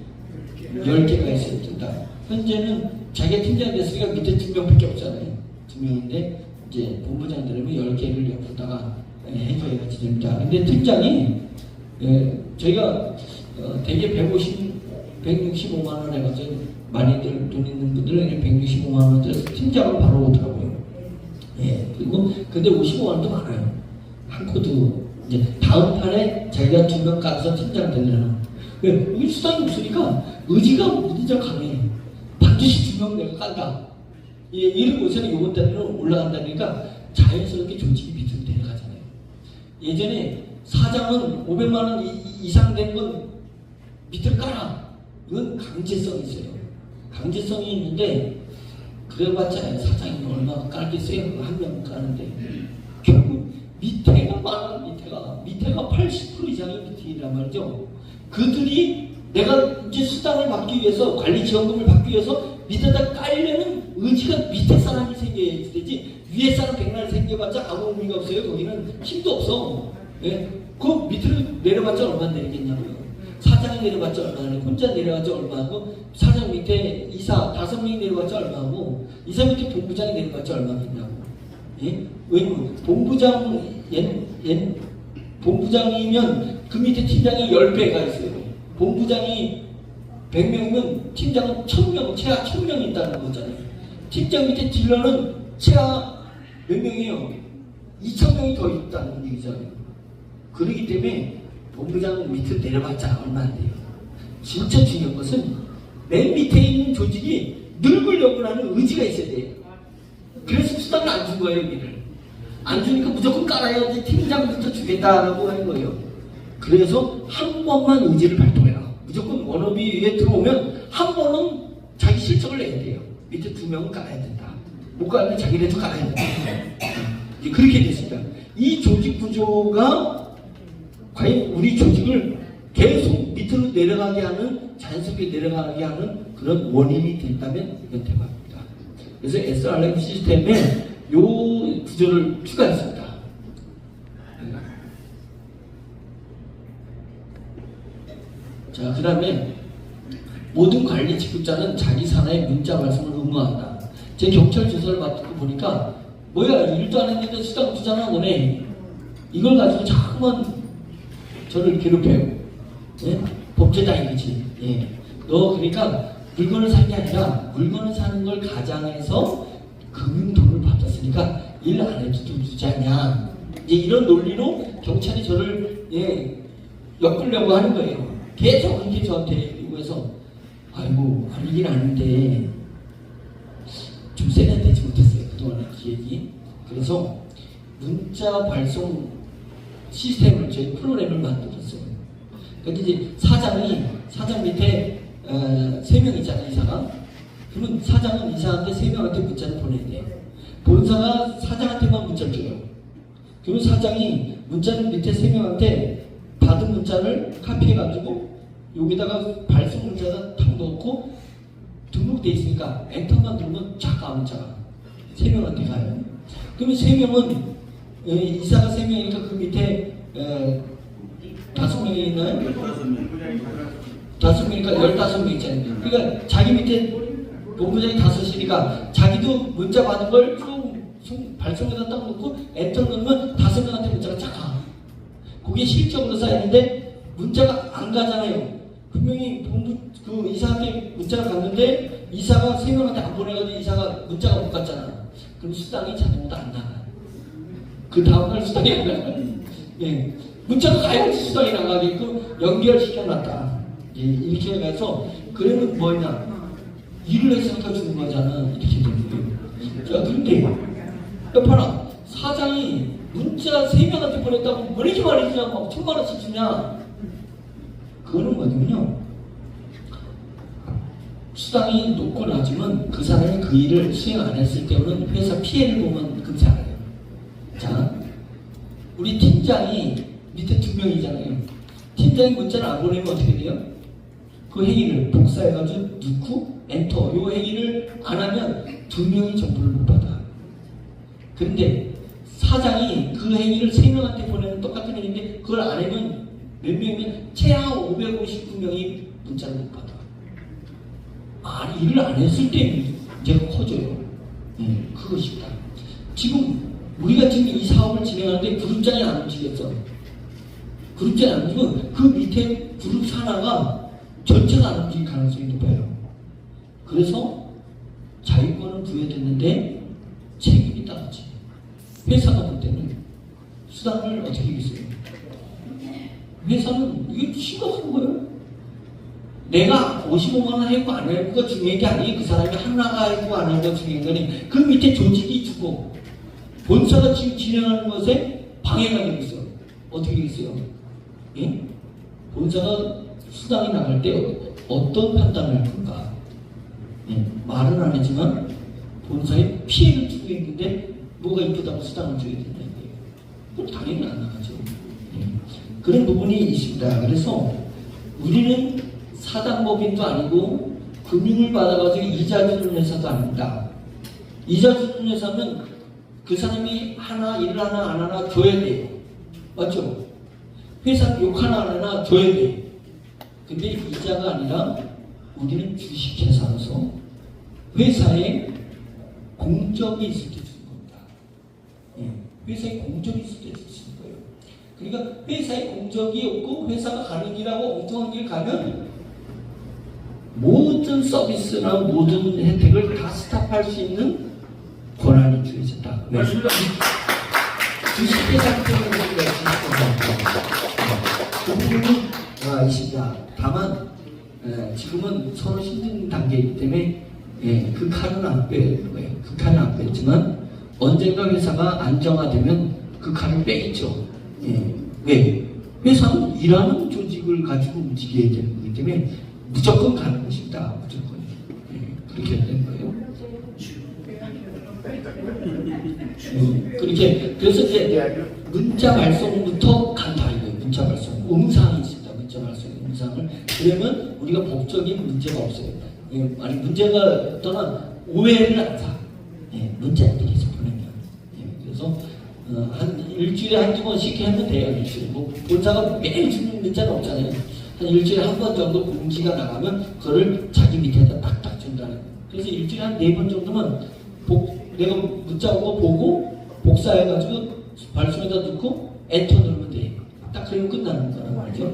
10개가 있어야 된다. 현재는 자기가 팀장 됐으니까 밑에 2명밖에 없잖아요. 2명인데 이제 본부장 되려면 10개를 옆에다가 해줘야 같이 됩니다. 근데 팀장이 저희가 대개 165만 원 해가지고 많이들 돈 있는 분들은 165만 원 들어서 팀장을 바로 오더라고요. 예, 그리고 근데 55만 원도 많아요. 한 코드 이제 다음 판에 자기가 2명 까서 팀장 되려나. 여기 수당이 없으니까 의지가 무진장 강해. 반드시 2명 내가 깐다. 예, 이런 곳에는 요번 달에는 올라간다니까 자연스럽게 조직이 밑으로 내려가잖아요. 예전에 사장은 500만 원 이상 된 건 밑으로 깔아. 이건 강제성이 있어요. 강제성이 있는데 그래봤자 사장이 얼마나 깔겠어요? 한 명 까는데 결국 밑에가 많아. 밑에가 80% 이상이 밑이란 말이죠. 그들이 내가 이제 수당을 받기 위해서 관리 지원금을 받기 위해서 밑에다 깔려는 의지가 밑에 사람이 생겨야 되지 위에 사람 100날 생겨봤자 아무 의미가 없어요. 거기는 힘도 없어. 예? 그 밑으로 내려봤자 얼마 내리겠냐고요. 사장이 내려봤자 얼마나 혼자 내려봤자 얼마고 사장 밑에 이사 5명이 내려봤자 얼마고 이사 밑에 본부장이 내려봤자 얼마겠냐고. 예? 왜냐면 본부장이면 그 밑에 팀장이 10배가 있어요. 본부장이 100명이면 팀장은 1000명, 최하 1000명이 있다는 거잖아요. 팀장 밑에 딜러는 최하 몇 명이에요? 2000명이 더 있다는 얘기잖아요. 그렇기 때문에 본부장 밑으로 내려봤자 얼마 안 돼요. 진짜 중요한 것은 맨 밑에 있는 조직이 늙으려고 하는 의지가 있어야 돼요. 그래서 수당을 안 준 거예요, 여기를. 안 주니까 무조건 깔아야지 팀장부터 주겠다라고 하는 거예요. 그래서 한 번만 의지를 발동해라. 무조건 워너비 위에 들어오면 한 번은 자기 실적을 내야 돼요. 밑에 2명은 깔아야 된다. 못 깔면 자기네도 깔아야 된다. 이제 그렇게 됐습니다. 이 조직 구조가 과연 우리 조직을 계속 밑으로 내려가게 하는, 자연스럽게 내려가게 하는 그런 원인이 된다면 이건 대박입니다. 그래서 SRM 시스템에 요 구조를 추가했습니다. 자, 그 다음에 모든 관리 직급자는 자기 산하의 문자 발송을 의무한다. 제 경찰 조사를 받고 보니까 뭐야, 일도 안 했는데 수당 주잖아 너네. 이걸 가지고 자꾸만 저를 괴롭혀요. 예? 범죄자이지. 예. 너 그러니까 물건을 산 게 아니라 물건을 사는 걸 가장해서 금융 돈을 받았으니까 일 안 해도 돈 주지 않냐. 이제 이런 논리로 경찰이 저를 엮으려고 하는 거예요. 계속 그렇게 저한테 요구해서 아이고 아니긴 아닌데 좀 세련되지 못했어요. 그동안의 기획이. 그래서 문자 발송 시스템을 저희 프로그램을 만들었어요. 그러니까 이제 사장 밑에 3명 있잖아요. 이사가. 그러면 사장은 이사한테 3명한테 문자를 보내야 돼요. 본사가 사장한테만 문자를 줘요. 그러면 사장이 문자를 밑에 3명한테 받은 문자를 카피해가지고 여기다가 발송 문자가 탁 넣고 등록돼 있으니까 엔터만 누르면 쫙 가 문자가 3명한테 가요. 그러면 3명은 이사가 3명이니까 그 밑에 5명이 있나요? 5명이니까 15명 있잖아요. 그러니까 자기 밑에 본부장이 5이니까 자기도 문자 받은 걸 발송에다 딱 놓고 엔터 누르면 5명한테 문자가 쫙 가. 그게 실적으로 쌓이는데 문자가 안 가잖아요. 분명히 그 이사한테 문자가 갔는데 이사가 3명한테 안 보내가지고 이사가 문자가 못 갔잖아. 그럼 수당이 자동으로 안 나가. 그 다음날 수당이 안 나가. 예. 문자가 가야지 수당이 나가게끔 연결시켜놨다. 예. 이렇게 해가서 그러면 뭐냐? 일을 했으니까 주는 거잖아. 이렇게 되는 거예요. 자, 근데 봐라. 사장이 문자 3명한테 보냈다고 왜 이렇게 많이 주냐? 막 1000만 원씩 주냐? 그거는 뭐냐면요. 수당이 높고 낮으면 그 사람이 그 일을 수행 안 했을 때는 회사 피해를 보면 금세 알아요. 자, 우리 팀장이 밑에 2명이잖아요. 팀장이 문자를 안 보내면 어떻게 돼요? 그 행위를 복사해가지고 넣고 엔터 요 행위를 안 하면 2명이 정보를 못 받아. 그런데 사장이 그 행위를 3명한테 보내는 똑같은 행위인데 그걸 안 하면 몇 명이면 최하 559명이 문자를 못 받아. 아니 일을 안 했을 때 문제가 커져요. 그것이다. 지금 우리가 지금 이 사업을 진행하는데 그룹장이 안 움직였어. 그룹장이 안 움직이면 그 밑에 그룹 산하가 전체가 안 움직일 가능성이 높아요. 그래서 자유권은 부여됐는데 책임이 따르지. 회사가 볼 때는 수당을 어떻게 하겠어요? 회사는 이게 심각한 거예요. 내가 55만 원 했고 안 했고가 중요한 게 아니에요. 그 사람이 하나가 했고 안 했고가 중요한 거니 그 밑에 조직이 주고 본사가 지금 진행하는 것에 방해가 되고 있어. 어떻게 되겠어요? 예? 본사가 수당이 나갈 때 어떤 판단을 할 건가? 예, 말은 안 했지만 본사에 피해를 주고 있는데 뭐가 이쁘다고 수당을 줘야 된다는 거예요. 그럼 당연히 안 나가죠. 예. 그런 부분이 있습니다. 그래서 우리는 사단법인도 아니고 금융을 받아가지고 이자 주는 회사도 아닙니다. 이자 주는 회사는 그 사람이 일을 하나 안 하나 줘야 돼요. 맞죠? 회사 욕 하나 안 하나 줘야 돼요. 근데 이자가 아니라 우리는 주식회사로서 회사에 공적이 있을 때 주는 겁니다. 예, 회사에 공적이 있을 때 주는 거예요. 그러니까 회사에 공적이 없고 회사가 가는 길하고 엉뚱한 길 가면 모든 서비스나 모든 혜택을 다 스탑할 수 있는 권한이 주어진다. 네. 주식회사 때문에 그 부분은 있습니다. 다만 지금은 서로 힘든 단계이기 때문에 그 칼은 안 빼는 거예요. 그 칼은 안 뺐지만 언젠가 회사가 안정화되면 그 칼을 빼겠죠. 왜? 회사는 일하는 조직을 가지고 움직여야 되는 거기 때문에 무조건 가는 것입니다. 무조건. 그렇게 되는 거예요. 그렇게 그래서 이제 문자 발송부터 간다 이거예요. 문자 발송 음성이 있습니다. 문자 발송 음성을 그러면 우리가 법적인 문제가 없어요. 아니 문제가 떠난 오해를 안 사. 문자들이 보내면. 그래서 한 일주일에 한두 번씩 하면 돼요. 일주일에 뭐 본사가 매일 주는 문자는 없잖아요. 한 일주일에 한 번 정도 공지가 나가면 그거를 자기 밑에다 딱딱 준다는 거예요. 그래서 일주일에 한 4번 정도면 내가 문자 온 거 보고 복사해가지고 발송에다 넣고 엔터 누르면 돼. 딱 그러면 끝나는 거란 말이죠.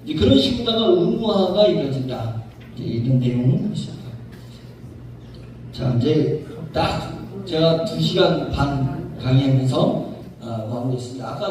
이제 그런 식으로다가 의무화가 이루어진다. 이제 이런 내용은 있습니다. 자, 이제 딱 제가 2시간 반 강의하면서 마무리했습니다. 아까